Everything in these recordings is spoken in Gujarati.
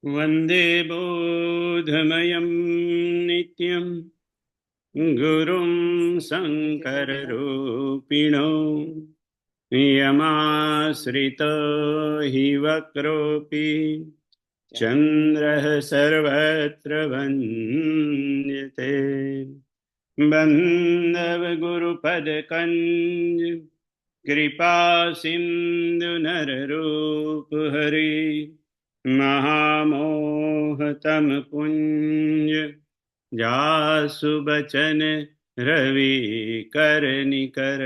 वन्दे बोधमयं नित्यं गुरुं शङ्कररूपिणो यमाश्रितो हि वक्रोऽपि चन्द्रः सर्वत्र वन्द्यते। बन्धवगुरुपदकञ्ज कृपा सिन्धु नररूप हरि महामोहतम पुंज जासु बचन रवि कर निकर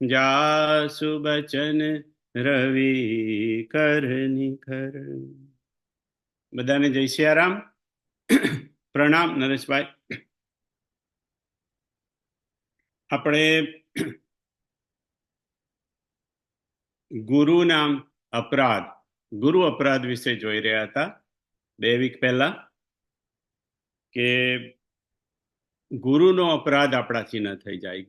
जासु बचन रवि कर निकर। બધાને જય સિયારામ. પ્રણામ નરેશભાઈ. આપણે ગુરુના અપરાધ, ગુરુ અપરાધ વિશે જોઈ રહ્યા હતા 2 વીક પહેલા, કે ગુરુનો અપરાધ આપણાથી ન થઈ જાય.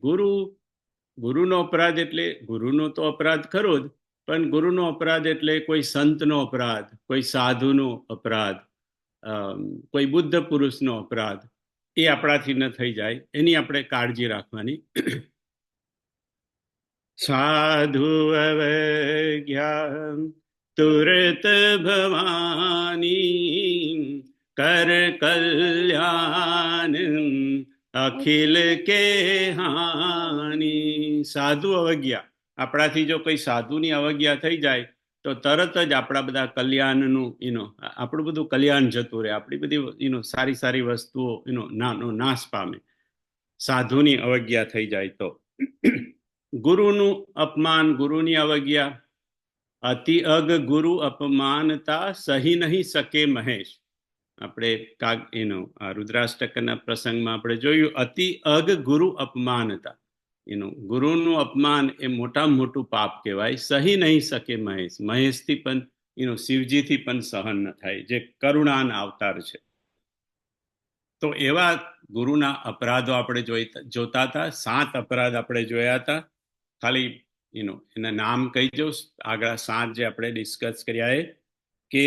ગુરુનો અપરાધ એટલે ગુરુનો તો અપરાધ ખરો જ, પણ ગુરુનો અપરાધ એટલે કોઈ સંતનો અપરાધ, કોઈ સાધુનો અપરાધ, કોઈ બુદ્ધ પુરુષનો અપરાધ, એ આપણાથી ન થઈ જાય એની આપણે કાળજી રાખવાની. સાધુ અવજ્ઞા તુરત ભવાની કર કલ્યાણ અખિલ કે હાની. સાધુ અવજ્ઞા, આપણાથી જો કોઈ સાધુની અવજ્ઞા થઈ જાય તો તરત જ આપણા બધા કલ્યાણનું આપણું બધું કલ્યાણ જતું રહે, આપણી બધી સારી સારી વસ્તુઓ નાશ પામે, સાધુની અવજ્ઞા થઈ જાય તો. ગુરુનું અપમાન, ગુરુની અવજ્ઞા. અતિ અગ ગુરુ અપમાનતા સહી નહીં શકે મહેશ. આપણે આ રુદ્રાષ્ટકના પ્રસંગમાં આપણે જોયું, અતિ અગ ગુરુ અપમાનતા. ગુરુનું અપમાન એ મોટામાં મોટું પાપ કહેવાય. સહી નહીં શકે મહેશ. મહેશથી પણ શિવજીથી પણ સહન ન થાય, જે કરુણાના અવતાર છે. તો એવા ગુરુના અપરાધો આપણે જોતા હતા. 7 અપરાધ આપણે જોયા હતા. ખાલી એના નામ કહી દઉં. આગળ 7 જે આપણે ડિસ્કસ કર્યા, કે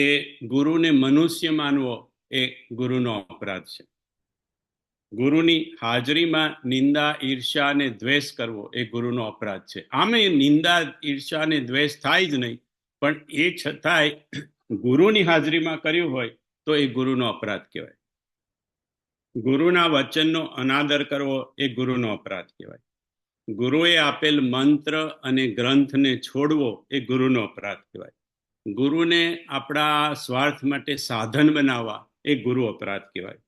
ગુરુને મનુષ્ય માનવો એ ગુરુનો અપરાધ છે. ગુરુની હાજરીમાં નિંદા, ઈર્ષ્યા અને દ્વેષ કરવો એ ગુરુનો અપરાધ છે. આમે નિંદા, ઈર્ષ્યા અને દ્વેષ થાય જ નહીં, પણ એ છતાંય ગુરુની હાજરીમાં કર્યું હોય તો એ ગુરુનો અપરાધ કહેવાય. ગુરુના વચનનો અનાદર કરવો એ ગુરુનો અપરાધ કહેવાય. ગુરુએ આપેલ મંત્ર અને ગ્રંથને છોડવો એ ગુરુનો અપરાધ કહેવાય. ગુરુને આપણા સ્વાર્થ માટે સાધન બનાવવા એ ગુરુ અપરાધ કહેવાય.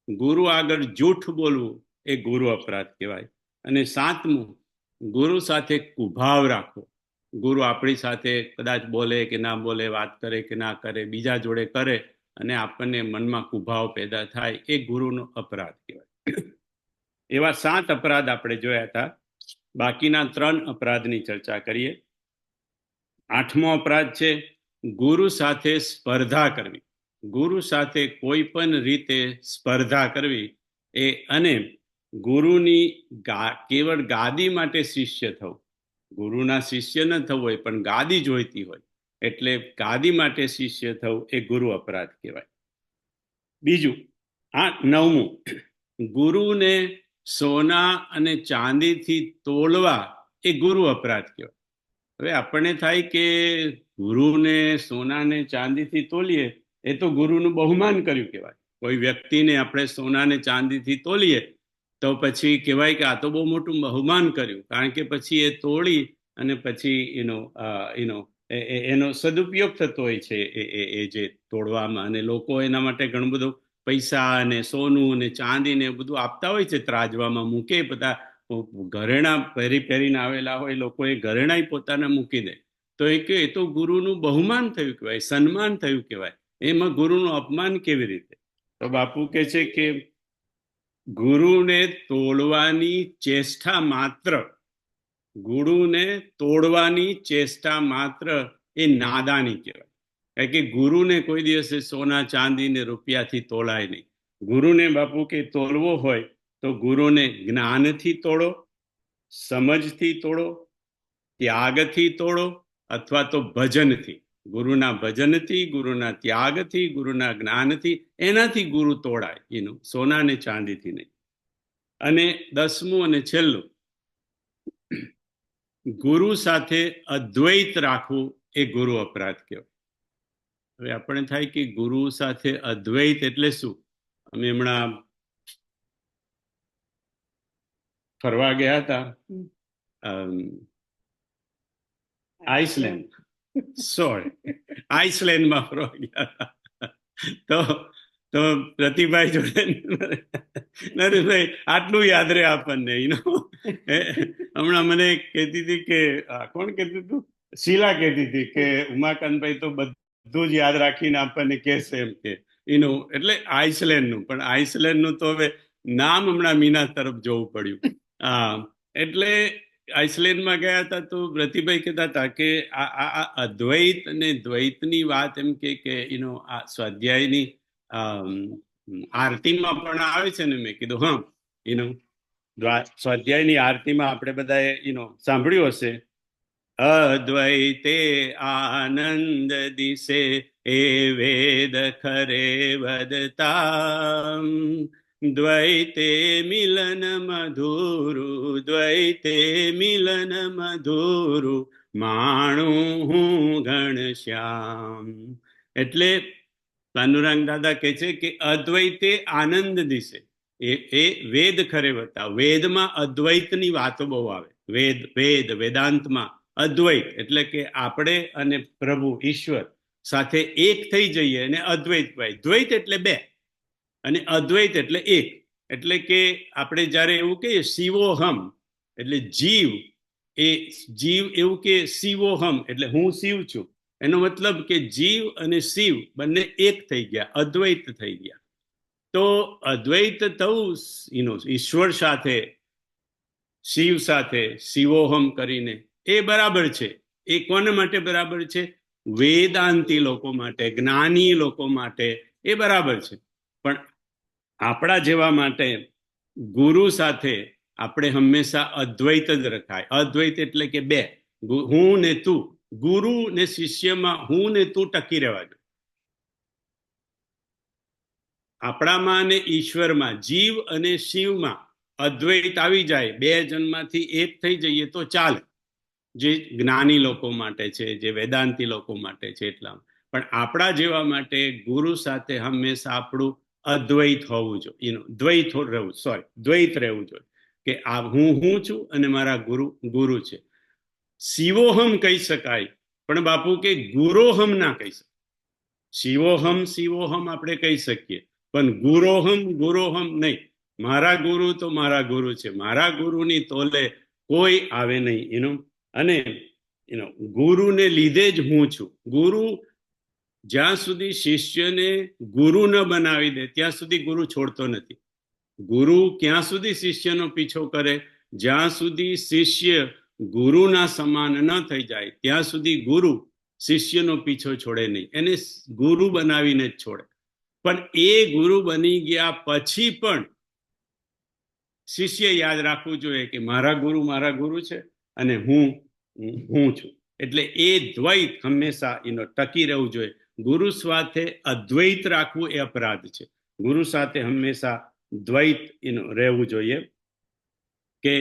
ગુરુ આગળ જૂઠ બોલવું એ ગુરુ અપરાધ કહેવાય. અને 7મું, ગુરુ સાથે કુભાવ રાખવો. ગુરુ આપણી સાથે કદાચ બોલે કે ના બોલે, વાત કરે કે ના કરે, બીજા જોડે કરે અને આપણને મનમાં કુભાવ પેદા થાય, એ ગુરુનો અપરાધ કહેવાય. એવા 7 અપરાધ આપણે જોયા હતા. બાકીના 3 અપરાધની ચર્ચા કરીએ. 8મો અપરાધ છે ગુરુ સાથે સ્પર્ધા કરવી. ગુરુ સાથે કોઈ પણ રીતે સ્પર્ધા કરવી એ, અને ગુરુની કેવળ ગાદી માટે શિષ્ય થવું. ગુરુના શિષ્ય ન થવું હોય, પણ ગાદી જોઈતી હોય એટલે ગાદી માટે શિષ્ય થવું એ ગુરુ અપરાધ કહેવાય. બીજું, 9મું, ગુરુને સોના અને ચાંદીથી તોલવા એ ગુરુ અપરાધ કહેવાય. હવે આપણને થાય કે ગુરુને સોના ને ચાંદીથી તોલીએ એ તો ગુરુનું બહુમાન કર્યું કહેવાય. કોઈ વ્યક્તિને આપણે સોના ને ચાંદીથી તોલીએ તો પછી કહેવાય કે આ તો બહુ મોટું બહુમાન કર્યું, કારણ કે પછી એ તોડી અને પછી એનો સદુપયોગ થતો હોય છે એ જે તોડવામાં, અને લોકો એના માટે ઘણું બધું પૈસા અને સોનું અને ચાંદી ને બધું આપતા હોય છે, ત્રાજવામાં મૂકે. બધા ઘરેણા પહેરીને આવેલા હોય લોકો, એ ઘરેણા પોતાના મૂકી દે, તો એ કે એ તો ગુરુનું બહુમાન થયું કહેવાય, સન્માન થયું કહેવાય. એમાં ગુરુનું અપમાન કેવી રીતે? તો બાપુ કહે છે કે ગુરુને તોડવાની ચેષ્ટા માત્ર, ગુરુને તોડવાની ચેષ્ટા માત્ર એ નાદાની કહેવાય. કારણ કે ગુરુને કોઈ દિવસે સોના ચાંદી ને રૂપિયાથી તોલાય નહીં. ગુરુને બાપુ કે તોલવો હોય તો ગુરુને જ્ઞાનથી તોડો, સમજથી તોડો, ત્યાગથી તોડો, અથવા તો ભજનથી. ગુરુના ભજનથી, ગુરુના ત્યાગથી, ગુરુના જ્ઞાનથી, એનાથી ગુરુ તોડાય, સોના ને ચાંદીથી નહીં. અને 10મું અને છેલ્લું, ગુરુ સાથે અદ્વૈત રાખવું એ ગુરુ અપરાધ કહેવાય. હવે આપણે થાય કે ગુરુ સાથે અદ્વૈત એટલે શું? અમે હમણાં ફરવા ગયા હતા આઇસલેન્ડ, આઇસલેન્ડમાં ફરવા ગયા હતા. તો પ્રતિભાઈ જોડે નરેશભાઈ આટલું યાદ રહે આપણને, હમણાં મને કહેતી હતી કે કોણ કહેતું હતું, શીલા કહેતી હતી કે ઉમાકાંતભાઈ તો બધું જ યાદ રાખીને આપણને કહેશે એમ કે એટલે આઇસલેન્ડનું, પણ આઇસલેન્ડનું તો હવે નામ હમણાં મીના તરફ જોવું પડ્યું. એટલે આઇસલેન્ડમાં ગયા હતા તો પ્રતિભાઈ કહેતા હતા કે આ અદ્વૈત અને દ્વૈતની વાત એમ કે આ સ્વાધ્યાયની આરતીમાં પણ આવે છે ને. મેં કીધું હા, સ્વાધ્યાયની આરતીમાં આપણે બધાએ સાંભળ્યું હશે, અદ્વૈતે આનંદ દિશે એ વેદ ખરે વદતા, દ્વૈતે મિલન મધુરુ, દ્વૈતે મિલન મધુરુ, માણું હું ઘનશ્યામ. એટલે પાંડુરંગ દાદા કહે છે કે અદ્વૈતે આનંદ દિશે એ વેદ ખરે વતા. વેદમાં અદ્વૈતની વાતો બહુ આવે. વેદાંતમાં અદ્વૈત એટલે કે આપણે અને પ્રભુ ઈશ્વર સાથે એક થઈ જઈએ અને અદ્વૈત ભાઈ. દ્વૈત એટલે બે અને અદ્વૈત એટલે એક. એટલે કે આપણે જયારે એવું કહીએ શિવોહમ એટલે જીવ, એ જીવ એવું કે શિવોહમ એટલે હું શિવ છું. એનો મતલબ કે જીવ અને શિવ બંને એક થઈ ગયા, અદ્વૈત થઈ ગયા. તો અદ્વૈત થવું ઈશ્વર સાથે, શિવ સાથે, શિવોહમ કરીને, એ બરાબર છે. એ કોને માટે બરાબર છે? વેદાંતી લોકો માટે, જ્ઞાની લોકો માટે એ બરાબર છે. પણ આપણા જેવા માટે ગુરુ સાથે આપણે હંમેશા અદ્વૈત જ રખાય. અદ્વૈત એટલે કે બે, હું ને તું. ગુરુ ને શિષ્યમાં હું ને તું ટકી રહેવા જોઈએ. આપણામાં અને ઈશ્વરમાં, જીવ અને શિવમાં અદ્વૈત આવી જાય, બે જન્મમાંથી એક થઈ જઈએ તો ચાલે. જે જ્ઞાની લોકો માટે છે, જે વેદાંતી લોકો માટે છે એટલા. પણ આપણા જેવા માટે ગુરુ સાથે હંમેશા આપણું અદ્વૈત હોવું જોઈએ, દ્વૈત રહેવું જોઈએ કે આ હું છું અને મારા ગુરુ છે. શિવોહમ કહી શકાય, પણ બાપુ કે ગુરોહમ ના કહી શકાય. શિવોહમ આપણે કહી શકીએ, પણ ગુરોહમ નહીં. મારા ગુરુ તો મારા ગુરુ છે, મારા ગુરુની તોલે કોઈ આવે નહીં. અને ગુરુને લીધે જ હું છું. ગુરુ જ્યાં સુધી શિષ્યને ગુરુ ન બનાવી દે ત્યાં સુધી ગુરુ છોડતો નથી. ગુરુ ક્યાં સુધી શિષ્યનો પીછો કરે? જ્યાં સુધી શિષ્ય ગુરુના સમાન ન થઈ જાય ત્યાં સુધી ગુરુ શિષ્યનો પીછો છોડે નહીં, એને ગુરુ બનાવીને જ છોડે. પણ એ ગુરુ બની ગયા પછી પણ શિષ્ય યાદ રાખવું જોઈએ કે મારા ગુરુ છે અને હું છું. એટલે એ દ્વૈત હંમેશા ટકી રહેવું જોઈએ. ગુરુ સાથે અદ્વૈત રાખવું એ અપરાધ છે. ગુરુ સાથે હંમેશા દ્વૈત રહેવું જોઈએ કે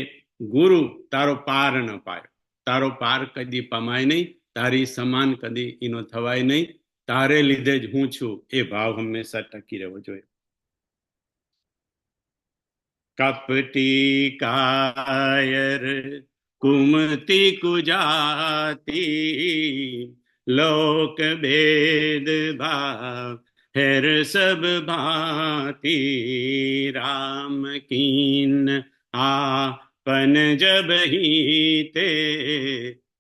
ગુરુ તારો પાર ન પાય, તારો પાર કદી પમાય નહીં, તારી સમાન કદી થવાય નહીં, તારે લીધે જ હું છું એ ભાવ હંમેશા ટકી રહેવો જોઈએ. કપટી કાયર કુમતી કુજાતી, લોક ભેદ ભાવ હેર સબ ભાતી, રામ कीन आपन जब हीते,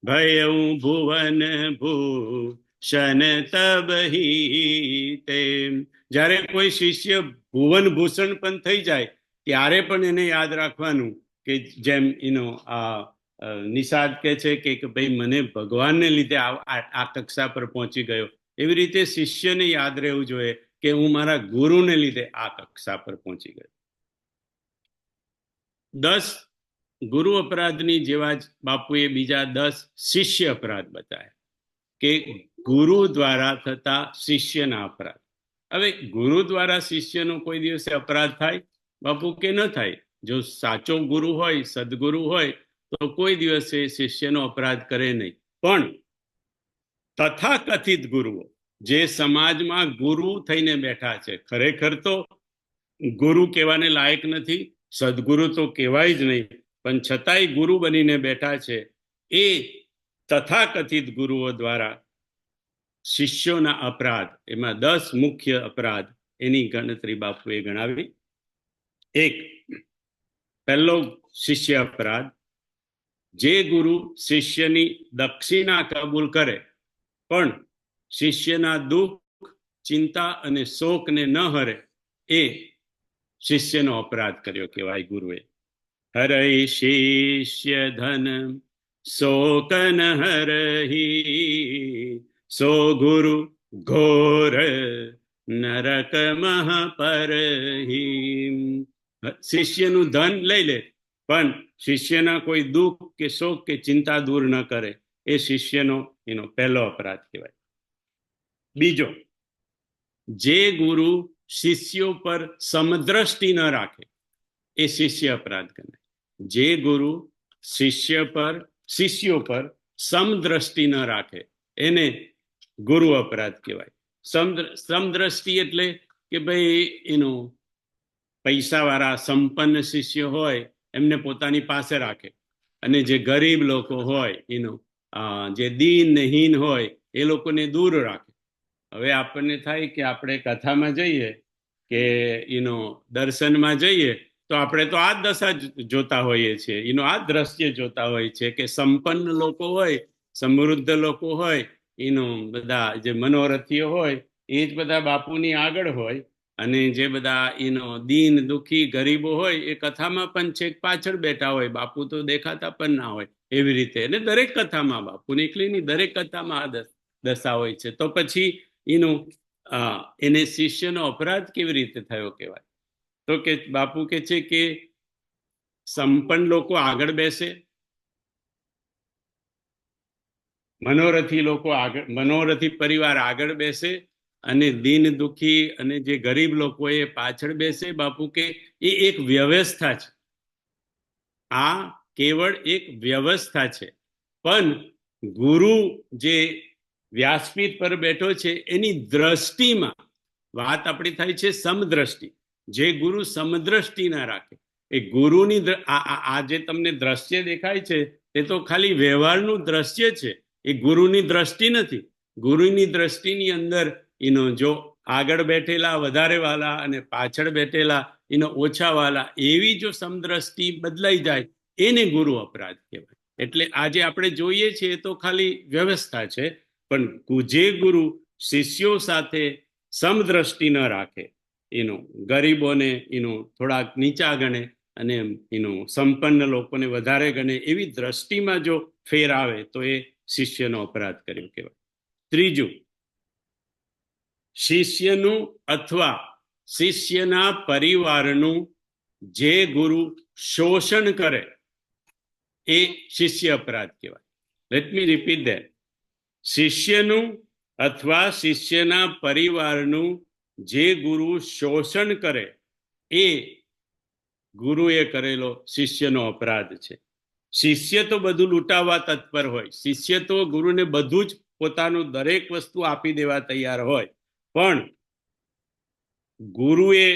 भयउ भुवन भूषण तब हीते. જ્યારે કોઈ શિષ્ય ભુવન ભૂષણ પણ થઈ જાય ત્યારે પણ એને યાદ રાખવાનું કે જેમ નિષાદ કે છે કે ભાઈ મને ભગવાનને લીધે આ કક્ષા પર પહોંચી ગયો, એવી રીતે શિષ્યને યાદ રહેવું જોઈએ કે હું મારા ગુરુને લીધે આ કક્ષા પર પહોંચી ગયો. 10 ગુરુ અપરાધની જેવા જ બાપુએ બીજા 10 શિષ્ય અપરાધ બતાવ્યા કે ગુરુ દ્વારા થતા શિષ્યના અપરાધ. હવે ગુરુ દ્વારા શિષ્યનો કોઈ દિવસે અપરાધ થાય બાપુ કે ન થાય? જો સાચો ગુરુ હોય, સદગુરુ હોય, તો કોઈ દિવસે શિષ્યનો અપરાધ કરે નહીં. પણ તથાકથિત ગુરુઓ, જે સમાજમાં ગુરુ થઈને બેઠા છે, ખરેખર તો ગુરુ કહેવાને લાયક નથી, સદગુરુ તો કહેવાય જ નહીં, પણ છતાંય ગુરુ બનીને બેઠા છે, એ તથાકથિત ગુરુઓ દ્વારા શિષ્યોના અપરાધ, એમાં 10 મુખ્ય અપરાધ, એની ગણતરી બાપુએ ગણાવી. એક, પહેલો શિષ્ય અપરાધ, જે ગુરુ શિષ્યની દક્ષિણા કબૂલ કરે પણ શિષ્યના દુઃખ, ચિંતા અને શોકને ન હરે, એ શિષ્યનો અપરાધ કર્યો કહેવાય ગુરુએ. હરૈ શિષ્ય ધન શોકન હરહી, સો ગુરુ ઘોર નરક મહ પરહી. શિષ્યનું ધન લઈ લે પણ શિષ્યના કોઈ દુઃખ કે શોક કે ચિંતા દૂર ન કરે, એ શિષ્યનો એનો પહેલો અપરાધ કહેવાય. બીજો, જે ગુરુ શિષ્યો પર સમદ્રષ્ટિ ન રાખે, એ શિષ્ય અપરાધ ગણાય. જે ગુરુ શિષ્યો પર સમદ્રષ્ટિ ન રાખે, એને ગુરુ અપરાધ કહેવાય. સમદ્રષ્ટિ એટલે કે ભાઈ એનું પૈસાવાળા સંપન્ન શિષ્ય હોય એમને પોતાની પાસે રાખે, અને જે ગરીબ લોકો હોય એનું જે દીનહીન હોય એ લોકોને દૂર રાખે. હવે આપણને થાય કે આપણે કથામાં જઈએ કે દર્શનમાં જઈએ તો આપણે તો આ દશા જોતા હોઈએ છીએ, આ દ્રશ્ય જોતા હોય છે કે સંપન્ન લોકો હોય, સમૃદ્ધ લોકો હોય, બધા જે મનોરથીઓ હોય એ જ બધા બાપુની આગળ હોય, અને જે બધા દીન દુખી ગરીબો હોય એ કથામાં પણ છેક પાછળ બેઠા હોય, બાપુ તો દેખાતા પણ ના હોય. એવી રીતે અને દરેક કથામાં, બાપુની એકલીની દરેક કથામાં આ દશા હોય છે. તો પછી એને શિષ્યનો અપરાધ કેવી રીતે થયો કહેવાય? તો કે બાપુ કે છે કે સંપન્ન લોકો આગળ બેસે, મનોરથી પરિવાર આગળ બેસે, અને દીન દુખી અને જે ગરીબ લોકો એ પાછળ બેસે. બાપુ કે એ એક વ્યવસ્થા છે, આ કેવળ એક વ્યવસ્થા છે. પણ ગુરુ જે વ્યાસપીઠ પર બેઠો છે એની દ્રષ્ટિમાં વાત આપણી થાય છે સમદ્રષ્ટિ. જે ગુરુ સમદ્રષ્ટિ ના રાખે, એ ગુરુની આ જે તમને દ્રશ્ય દેખાય છે એ તો ખાલી વ્યવહારનું દ્રશ્ય છે, એ ગુરુની દ્રષ્ટિ નથી. ગુરુની દ્રષ્ટિની અંદર જો આગળ બેઠેલા વધારે વાલા અને પાછળ બેઠેલા ઓછા વાલા, એવી જો સમદ્રષ્ટિ બદલાઈ જાય, એને ગુરુ અપરાધ કહેવાય. એટલે આજે આપણે જોઈએ છીએ તો ખાલી વ્યવસ્થા છે, પણ જે ગુરુ શિષ્યો સાથે સમદ્રષ્ટિ ન રાખે, ગરીબોને થોડાક નીચા ગણે અને સંપન્ન લોકોને વધારે ગણે, એવી દ્રષ્ટિમાં જો ફેર આવે તો એ શિષ્યનો અપરાધ કર્યો કહેવાય. ત્રીજું, શિષ્યનું અથવા શિષ્યના પરિવારનું જે ગુરુ શોષણ કરે, એ શિષ્ય અપરાધ કહેવાય. Let me repeat that. શિષ્યનું અથવા શિષ્યના પરિવારનું જે ગુરુ શોષણ કરે, એ ગુરુએ કરેલો શિષ્યનો અપરાધ છે. શિષ્ય તો બધું લૂંટાવવા તત્પર હોય, શિષ્ય તો ગુરુને બધું જ પોતાનું દરેક વસ્તુ આપી દેવા તૈયાર હોય, પણ ગુરુએ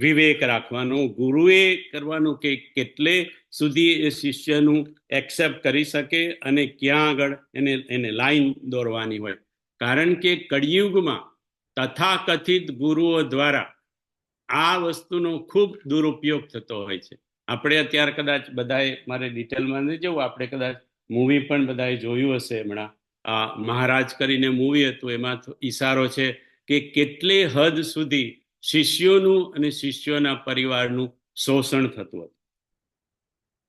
વિવેક રાખવાનું, ગુરુએ કરવાનું કે કેટલે સુધી એ શિષ્યનું એક્સેપ્ટ કરી શકે અને ક્યાં આગળ એને લાઈન દોરવાની હોય. કારણ કે કળિયુગમાં તથાકથિત ગુરુઓ દ્વારા આ વસ્તુનો ખૂબ દુરુપયોગ થતો હોય છે. આપણે અત્યારે કદાચ બધાએ, મારે ડિટેલમાં નહીં જવું, આપણે કદાચ મૂવી પણ બધાએ જોયું હશે હમણાં, મહારાજ કરીને મૂવી હતું, એમાં ઈશારો છે કે કેટલે હદ સુધી શિષ્યોનું અને શિષ્યોના પરિવારનું શોષણ થતું હતું.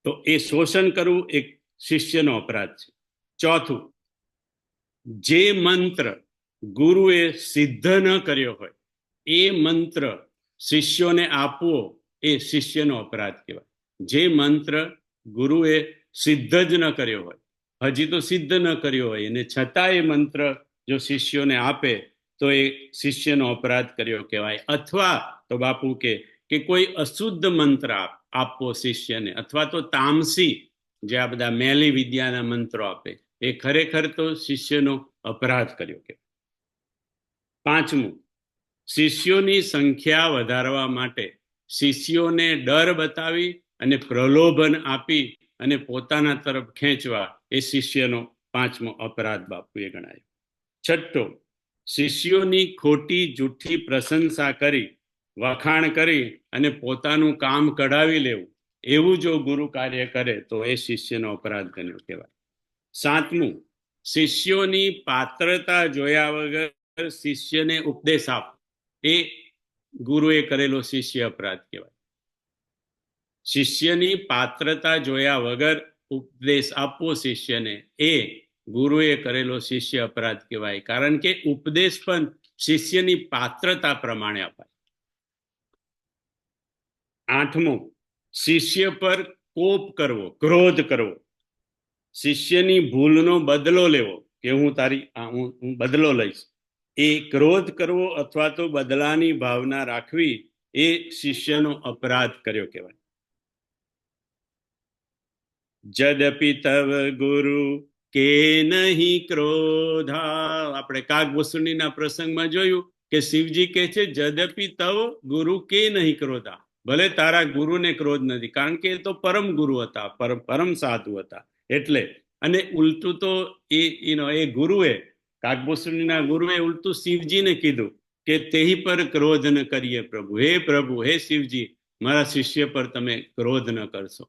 તો એ શોષણ કરવું એક શિષ્યનો અપરાધ છે. ચોથું, જે મંત્ર ગુરુએ સિદ્ધ ન કર્યો હોય, એ મંત્ર શિષ્યોને આપવો, એ શિષ્યનો અપરાધ કહેવાય. જે મંત્ર ગુરુએ સિદ્ધ જ ન કર્યો હોય, હજી તો સિદ્ધ ન કર્યો હોય અને છતાં એ મંત્ર જો શિષ્યોને આપે તો એ શિષ્યનો અપરાધ કર્યો કહેવાય. અથવા તો બાપુ કે કોઈ અશુદ્ધ મંત્ર આપવો શિષ્યને, અથવા તો તામસી જે આ બધા મેલી વિદ્યાના મંત્રો આપે, એ ખરેખર તો શિષ્યનો અપરાધ કર્યો કહેવાય. પાંચમું, શિષ્યોની સંખ્યા વધારવા માટે શિષ્યોને ડર બતાવી અને પ્રલોભન આપી અને પોતાના તરફ ખેંચવા એ શિષ્યનો પાંચમો અપરાધ બાપુએ ગણાયો. છઠ્ઠો, શિષ્યોની ખોટી જૂઠી પ્રશંસા કરી, વખાણ કરી અને પોતાનું કામ કઢાવી લેવું, એવું જો ગુરુ કાર્ય કરે તો એ શિષ્યનો અપરાધ ગણ્યો કહેવાય. સાતમું, શિષ્યોની પાત્રતા જોયા વગર શિષ્યને ઉપદેશ આપવો, એ ગુરુએ કરેલો શિષ્ય અપરાધ કહેવાય. શિષ્યની પાત્રતા જોયા વગર ઉપદેશ આપવો શિષ્યને, એ ગુરુએ કરેલો શિષ્ય અપરાધ કહેવાય. કારણ કે ઉપદેશ પણ શિષ્યની પાત્રતા પ્રમાણે અપાય. આઠમું, શિષ્ય પર કોપ કરવો, ક્રોધ કરવો, શિષ્યની ભૂલનો બદલો લેવો કે હું બદલો લઈશ, એ ક્રોધ કરવો અથવા તો બદલાની ભાવના રાખવી, એ શિષ્યનો અપરાધ કર્યો કહેવાય. જદપિ તવ ગુરુ કે નહીં ક્રોધા, આપણે કાગભૂષણીના પ્રસંગમાં જોયું કે શિવજી કહે છે જદપિ તવ ગુરુ કે નહીં ક્રોધા, ભલે તારા ગુરુને ક્રોધ નથી, કારણ કે એ તો પરમ ગુરુ હતા, પરમ સાધુ હતા. એટલે અને ઉલટું તો એ ગુરુએ, કાગભૂષણીના ગુરુએ ઉલટું શિવજીને કીધું કે તેહી પર ક્રોધ ન કરીએ પ્રભુ, હે પ્રભુ, હે શિવજી, મારા શિષ્ય પર તમે ક્રોધ ન કરશો.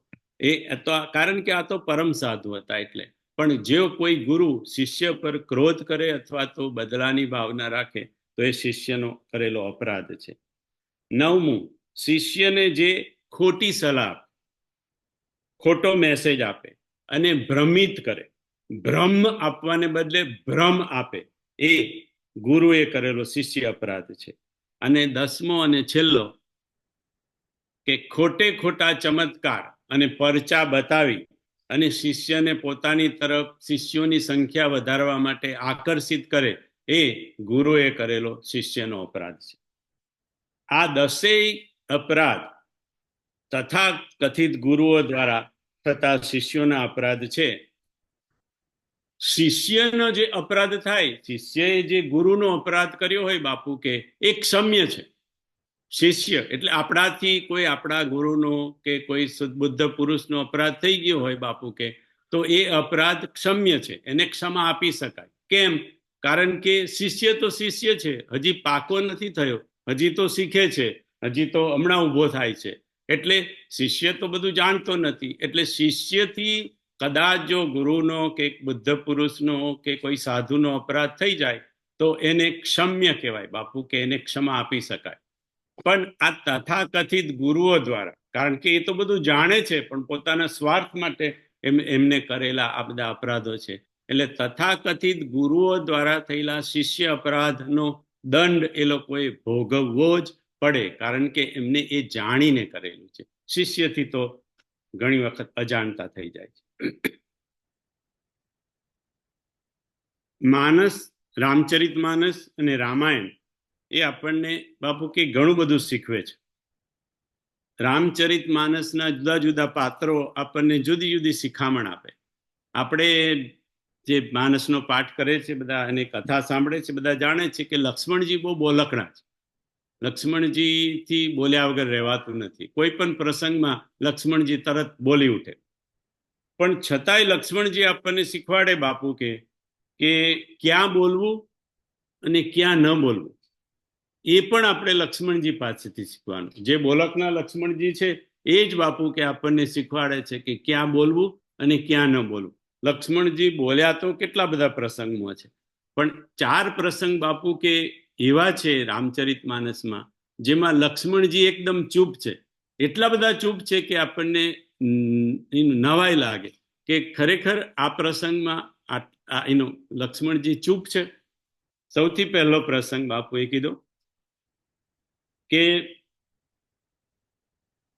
એ તો કારણ કે આ તો પરમ સાધુ હતા. એટલે પણ જો કોઈ ગુરુ શિષ્ય પર ક્રોધ કરે અથવા તો બદલાની ભાવના રાખે તો એ શિષ્યનો કરેલો અપરાધ છે. નવમું, શિષ્યને જે ખોટી સલાહ, ખોટો મેસેજ આપે અને ભ્રમિત કરે, ભ્રમ આપવાને બદલે ભ્રમ આપે, એ ગુરુએ કરેલો શિષ્ય અપરાધ છે. અને દસમો અને છેલ્લો, કે ખોટે ખોટા ચમત્કાર અને પરચા બતાવી અને શિષ્યને પોતાની તરફ શિષ્યોની સંખ્યા વધારવા માટે આકર્ષિત કરે, એ ગુરુએ કરેલો શિષ્યનો અપરાધ છે. આ દસેય અપરાધ તથા કથિત ગુરુઓ દ્વારા થતા શિષ્યોના અપરાધ છે. શિષ્યનો જે અપરાધ થાય, શિષ્યએ જે ગુરુનો અપરાધ કર્યો હોય બાપુ કે એ ક્ષમ્ય છે. શિષ્ય એટલે આપણાથી કોઈ આપણા ગુરુનો કે કોઈ બુદ્ધ પુરુષનો અપરાધ થઈ ગયો હોય બાપુ કે, તો એ અપરાધ ક્ષમ્ય છે, એને ક્ષમા આપી શકાય. કેમ? કારણ કે શિષ્ય તો શિષ્ય છે, હજી પાકો નથી થયો, હજી તો શીખે છે, હજી તો હમણાં ઊભો થાય છે. એટલે શિષ્ય તો બધું જાણતો નથી. એટલે શિષ્યથી કદાચ જો ગુરુનો કે બુદ્ધ પુરુષનો કે કોઈ સાધુનો અપરાધ થઈ જાય તો એને ક્ષમ્ય કહેવાય બાપુ કે, એને ક્ષમા આપી શકાય. પણ આ તથાકથિત ગુરુઓ દ્વારા, કારણ કે એ તો બધું જાણે છે પણ પોતાના સ્વાર્થ માટે એમને કરેલા આ બધા અપરાધો છે. એટલે તથાકથિત ગુરુઓ દ્વારા થયેલા શિષ્ય અપરાધનો દંડ એ લોકોએ ભોગવવો જ પડે, કારણ કે એમને એ જાણીને કરેલું છે. શિષ્યથી તો ઘણી વખત અજાણતા થઈ જાય છે. માનસ, રામચરિત માનસ અને રામાયણ એ આપણને બાપુ કે ઘણું બધું શીખવે છે. રામચરિત માનસના જુદા જુદા પાત્રો આપણને જુદી જુદી શિખામણ આપે. આપણે જે માનસનો પાઠ કરે છે બધા અને કથા સાંભળે છે બધા જાણે છે કે લક્ષ્મણજી બહુ બોલકણા છે. લક્ષ્મણજીથી બોલ્યા વગર રહેવાતું નથી. કોઈ પણ પ્રસંગમાં લક્ષ્મણજી તરત બોલી ઉઠે. પણ છતાંય લક્ષ્મણજી આપણને શીખવાડે બાપુ કે ક્યાં બોલવું અને ક્યાં ન બોલવું, એ પણ આપણે લક્ષ્મણજી પાસેથી શીખવાનું. જે બોલકના લક્ષ્મણજી છે એ જ બાપુ કે આપણને શીખવાડે છે કે ક્યાં બોલવું અને ક્યાં ન બોલવું. લક્ષ્મણજી બોલ્યા તો કેટલા બધા પ્રસંગમાં છે, પણ 4 પ્રસંગ બાપુ કે એવા છે રામચરિત માનસમાં જેમાં લક્ષ્મણજી એકદમ ચૂપ છે. એટલા બધા ચૂપ છે કે આપણને નવાઈ લાગે કે ખરેખર આ પ્રસંગમાં લક્ષ્મણજી ચૂપ છે. સૌથી પહેલો પ્રસંગ બાપુએ કીધો કે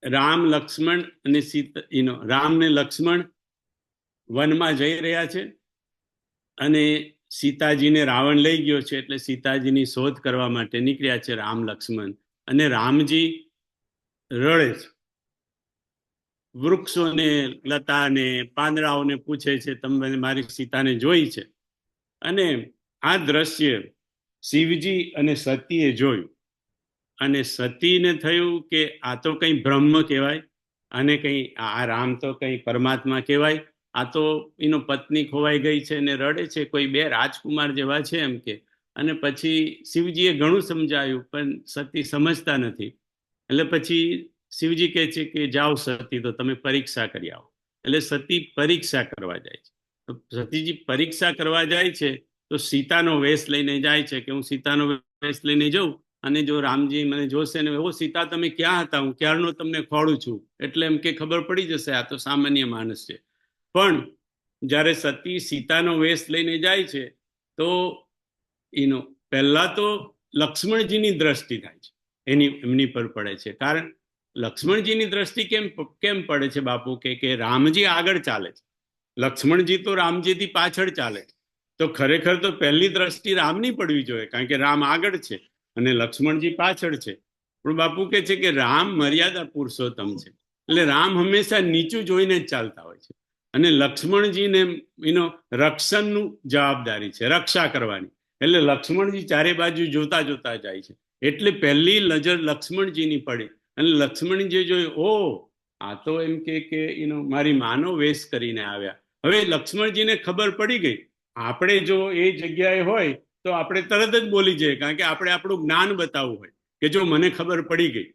રામ લક્ષ્મણ અને રામ ને લક્ષ્મણ વનમાં જઈ રહ્યા છે અને સીતાજીને રાવણ લઈ ગયો છે, એટલે સીતાજીની શોધ કરવા માટે નીકળ્યા છે રામ લક્ષ્મણ. અને રામજી રડે છે, વૃક્ષોને, લતાને, પાંદડાઓને પૂછે છે, તમે મારી સીતાને જોઈ છે? અને આ દ્રશ્ય શિવજી અને સતીએ જોયું, અને સતીને થયું કે આ તો કઈ બ્રહ્મ કહેવાય, અને કઈ આ રામ તો કઈ પરમાત્મા કહેવાય, આ તો એનો પત્ની ખોવાઈ ગઈ છે ને રડે છે, કોઈ બે રાજકુમાર જેવા છે એમ કે. અને પછી શિવજીએ ઘણું સમજાયું, પણ સતી સમજતા નથી. એટલે પછી શિવજી કહે છે કે જાઓ સતી, તો તમે પરીક્ષા કરી આવો. એટલે સતી પરીક્ષા કરવા જાય છે. તો સતીજી પરીક્ષા કરવા જાય છે તો સીતાનો વેશ લઈને જાય છે, કે હું સીતાનો વેશ લઈને જઉં, અને જો રામજી મને જોશે ને, ઓ સીતા તમે ક્યાં હતા, હું ક્યારનો તમને ખોળું છું, એટલે એમ કે ખબર પડી જશે આ તો સામાન્ય માણસ છે. પણ જ્યારે સતી સીતાનો વેશ લઈને જાય છે તો એનો પહેલા તો લક્ષ્મણજીની દ્રષ્ટિ થાય છે, એમની પર પડે છે. કારણ લક્ષ્મણજીની દ્રષ્ટિ કેમ પડે છે બાપુ, કે રામજી આગળ ચાલે છે, લક્ષ્મણજી તો રામજીથી પાછળ ચાલે છે. તો ખરેખર તો પહેલી દ્રષ્ટિ રામની પડવી જોઈએ, કારણ કે રામ આગળ છે અને લક્ષ્મણજી પાછળ છે. પણ બાપુ કહે છે કે રામ મર્યાદા પુરુષોત્તમ છે, એટલે રામ હંમેશા નીચું જોઈને જ ચાલતા હોય છે, અને લક્ષ્મણજીને એનો રક્ષણનું જવાબદારી છે, રક્ષા કરવાની. એટલે લક્ષ્મણજી ચારે બાજુ જોતા જોતા જાય છે, એટલે પહેલી નજર લક્ષ્મણજીની પડી, અને લક્ષ્મણજી જોયું, ઓ આ તો એમ કે મારી માનો વેશ કરીને આવ્યા. હવે લક્ષ્મણજીને ખબર પડી ગઈ, આપણે જો એ જગ્યાએ હોય તો આપણે તરત જ બોલી જઈએ, કારણ કે આપણે આપણું જ્ઞાન બતાવવું હોય કે જો મને ખબર પડી ગઈ.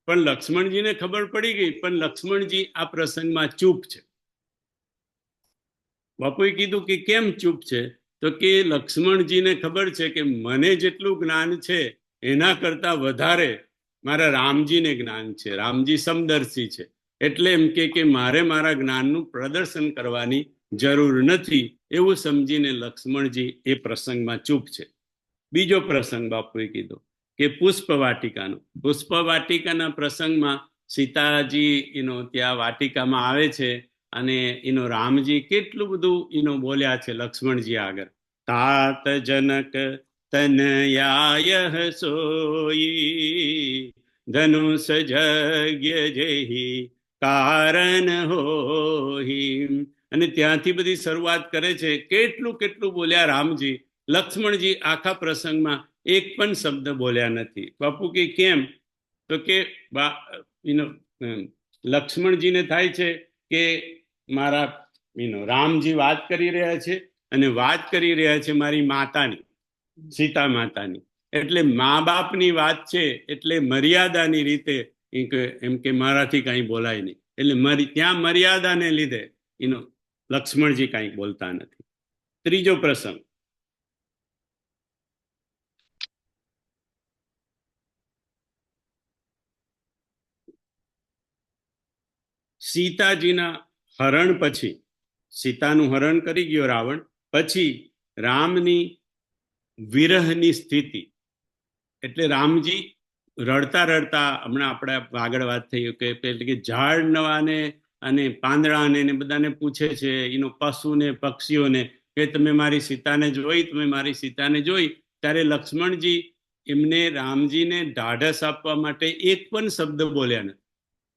પણ લક્ષ્મણજીને ખબર પડી ગઈ, પણ લક્ષ્મણજી આ પ્રસંગમાં ચૂપ છે. બાપુએ કીધું કે કેમ ચૂપ છે? તો કે લક્ષ્મણજીને ખબર છે કે મને જેટલું જ્ઞાન છે એના કરતા વધારે મારા રામજીને જ્ઞાન છે, રામજી સમદર્શી છે, એટલે એમ કે મારે મારા જ્ઞાનનું પ્રદર્શન કરવાની જરૂર નથી, એવું સમજીને લક્ષ્મણજી એ પ્રસંગમાં ચૂપ છે. બીજો પ્રસંગ બાપુએ કીધો કે પુષ્પવાટિકાનો. પુષ્પવાટિકાના પ્રસંગમાં સીતાજી ત્યાં વાટિકામાં આવે છે, અને રામજી કેટલું બધું બોલ્યા છે લક્ષ્મણજી આગળ. તાત જનક તનયાય સોઈ, ધનુષ જગ્ય જેહી કારણ હોહી. અને ત્યાંથી બધી શરૂઆત કરે છે, કેટલું કેટલું બોલ્યા રામજી. લક્ષ્મણજી આખા પ્રસંગમાં એક પણ શબ્દ બોલ્યા નથી. બાપુ કે કેમ? તો કે લક્ષ્મણજીને થાય છે કે મારા રામજી વાત કરી રહ્યા છે, અને વાત કરી રહ્યા છે મારી માતાની, સીતા માતાની, એટલે મા બાપની વાત છે, એટલે મર્યાદાની રીતે એમ કે મારાથી કઈ બોલાય નહીં, એટલે ત્યાં મર્યાદાને લીધે લક્ષ્મણજી કઈ બોલતા નથી. ત્રીજો પ્રસંગ, સીતાજીના હરણ પછી, સીતાનું હરણ કરી ગયો રાવણ, પછી રામની વિરહની સ્થિતિ, એટલે રામજી રડતા રડતા, હમણાં આપણે આગળ વાત થઈ કે ઝાડ નવાને અને પાંદડાને બધાને પૂછે છે, પશુને પક્ષીઓને, કે તમે મારી સીતાને જોઈ, તમે મારી સીતાને જોઈ. ત્યારે લક્ષ્મણજી એમને રામજીને ઢાઢસ આપવા માટે એક પણ શબ્દ બોલ્યા નથી.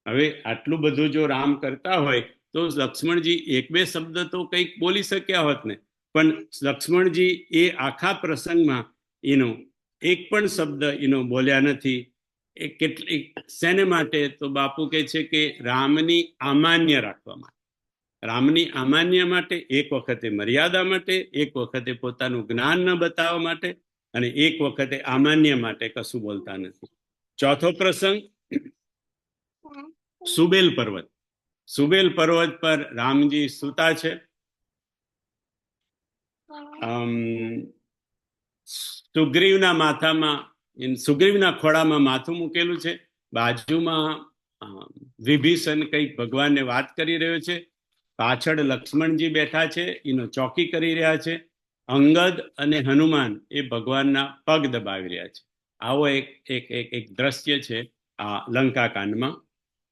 હવે આટલું બધું જો રામ કરતા હોય તો લક્ષ્મણજી એક બે શબ્દ તો કંઈક બોલી શક્યા હોત ને, પણ લક્ષ્મણજી એ આખા પ્રસંગમાં એક પણ શબ્દ બોલ્યા નથી. એ કેટલી શેને માટે? તો બાપુ કહે છે કે રામની અમાન્ય રાખવા માટે, રામની અમાન્ય માટે, એક વખતે મર્યાદા માટે, એક વખતે પોતાનું જ્ઞાન ન બતાવવા માટે, અને એક વખતે અમાન્ય માટે કશું બોલતા નથી. ચોથો પ્રસંગ, સુબેલ પર્વત. સુબેલ પર્વત પર રામજી સૂતા છે. સુગ્રીવના માથામાં, સુગ્રીવના ખોળામાં માથું મૂકેલું છે. બાજુમાં વિભીષણ કંઈક ભગવાનને વાત કરી રહ્યો છે. પાછળ લક્ષ્મણજી બેઠા છે, ચોકી કરી રહ્યા છે. અંગદ અને હનુમાન એ ભગવાનના પગ દબાવી રહ્યા છે. આવો એક દ્રશ્ય છે આ લંકા કાંડમાં,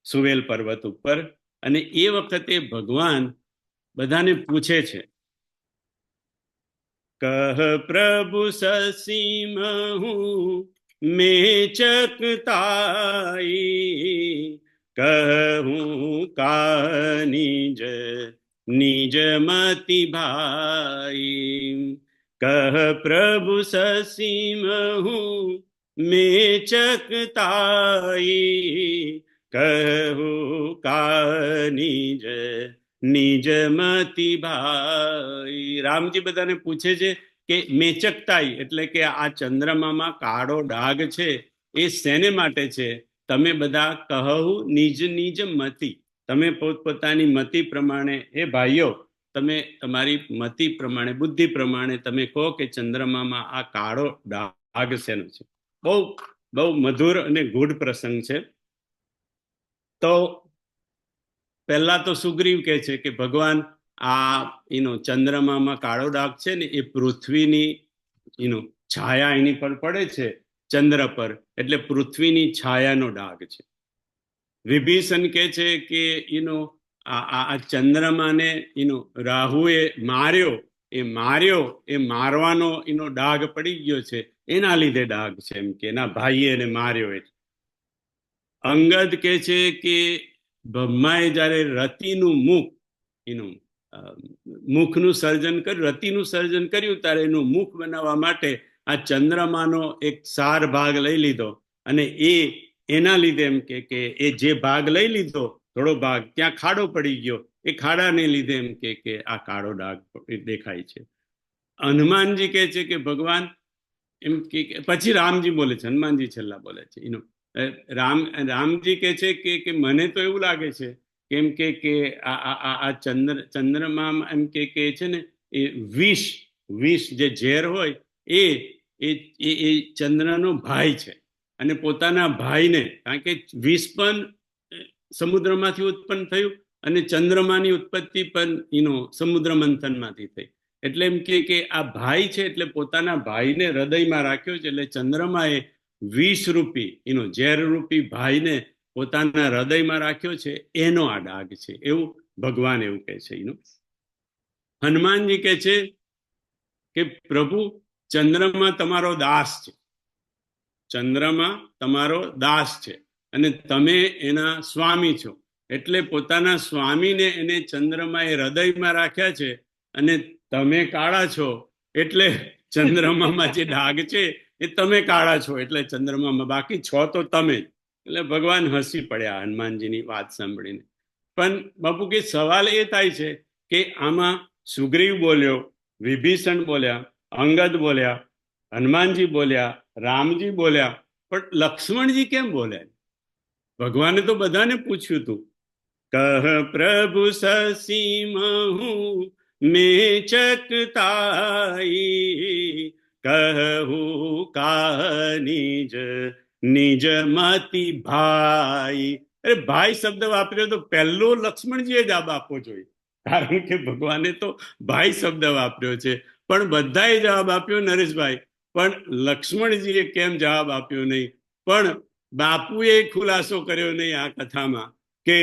સુવેલ પર્વત ઉપર. અને એ વખતે ભગવાન બધાને પૂછે છે. કહ પ્રભુ સસીમ હું મેચકતાઈ, કહું કા નિજ નિજ મતિ ભાઈ. કહ પ્રભુ સસીમ હું મેચકતાઈ, કહું કા નિજ નિજ મતિ ભાઈ. રામજી બધાને પૂછે છે કે મેચકતાઈ એટલે કે આ ચંદ્રમામાં કાળો ડાઘ છે એ શેને માટે છે? તમે બધા કહું નિજ નિજ મતિ, તમે પોતપોતાની મતિ પ્રમાણે, એ ભાઈઓ તમે તમારી મતિ પ્રમાણે, બુદ્ધિ પ્રમાણે તમે કહો કે ચંદ્રમામાં આ કાળો ડાઘ શેનો છે. બહુ બહુ મધુર અને ગૂઢ પ્રસંગ છે. તો પહેલા તો સુગ્રીવ કહે છે કે ભગવાન આ ચંદ્રમામાં કાળો ડાઘ છે ને એ પૃથ્વીની છાયા એની પર પડે છે ચંદ્ર પર, એટલે પૃથ્વીની છાયાનો ડાઘ છે. વિભીષણ કહે છે કે આ ચંદ્રમાને રાહુએ માર્યો, એ મારવાનો ડાઘ પડી ગયો છે, એના લીધે ડાઘ છે, એમ કે એના ભાઈએ એને માર્યો. એટલે અંગદ કહે છે કે બ્રહ્માએ જયારે રતિનું મુખનું સર્જન કર્યું, રતિનું સર્જન કર્યું, ત્યારે એનું મુખ બનાવવા માટે આ ચંદ્રમાનો એક સાર ભાગ લઈ લીધો, અને એના લીધે એમ કે એ જે ભાગ લઈ લીધો થોડો ભાગ, ત્યાં ખાડો પડી ગયો, એ ખાડાને લીધે એમ કે આ કાળો ડાઘ દેખાય છે. હનુમાનજી કહે છે કે ભગવાન એમ કે પછી રામજી બોલે છે, હનુમાનજી છેલ્લા બોલે છે. રામજી કહે છે કે મને તો એવું લાગે છે કેમ કે આ ચંદ્રમાં એમ કે છે ને એ વિષ જે ઝેર હોય એ ચંદ્રનો ભાઈ છે, અને પોતાના ભાઈને, કારણ કે વિષ પણ સમુદ્રમાંથી ઉત્પન્ન થયું અને ચંદ્રમાની ઉત્પત્તિ પણ સમુદ્ર મંથનમાંથી થઈ. એટલે એમ કે આ ભાઈ છે, એટલે પોતાના ભાઈને હૃદયમાં રાખ્યો છે. એટલે ચંદ્રમાએ વિષરૂપી ઝેરરૂપી ભાઈને પોતાના હૃદયમાં રાખ્યો છે, એનો આ ડાઘ છે, એવું ભગવાન એવું કહે છે. હનુમાનજી કહે છે કે પ્રભુ ચંદ્રમાં તમારો દાસ છે, ચંદ્રમાં તમારો દાસ છે, અને તમે એના સ્વામી છો, એટલે પોતાના સ્વામીને એને ચંદ્રમાએ હૃદયમાં રાખ્યા છે, અને તમે કાળા છો એટલે ચંદ્રમામાં જે ડાઘ છે એ તમે કાળા છો, એટલે ચંદ્રમામાં, બાકી છો તો તમે. એટલે ભગવાન હસી પડ્યા હનુમાનજીની વાત સાંભળીને. પણ બાપુ કે સવાલ એ થાય છે કે આમાં સુગ્રીવ બોલ્યો, વિભીષણ બોલ્યા, અંગદ બોલ્યા, હનુમાનજી બોલ્યા, રામજી બોલ્યા, પણ લક્ષ્મણજી કેમ બોલ્યા? ભગવાને તો બધાને પૂછ્યું હતું. કહ પ્રભુ સસીમ હું મેચકતાઈ, કહું કા નિજ નિજ મતિ ભાઈ. અરે ભાઈ શબ્દ વાપર્યો તો પહેલો લક્ષ્મણજીએ જવાબ આપવો જોઈએ, કારણ કે ભગવાને તો ભાઈ શબ્દ વાપર્યો છે. પણ બધાએ જવાબ આપ્યો નરેશભાઈ, પણ લક્ષ્મણજીએ કેમ જવાબ આપ્યો નહીં? પણ બાપુએ ખુલાસો કર્યો નહીં આ કથામાં કે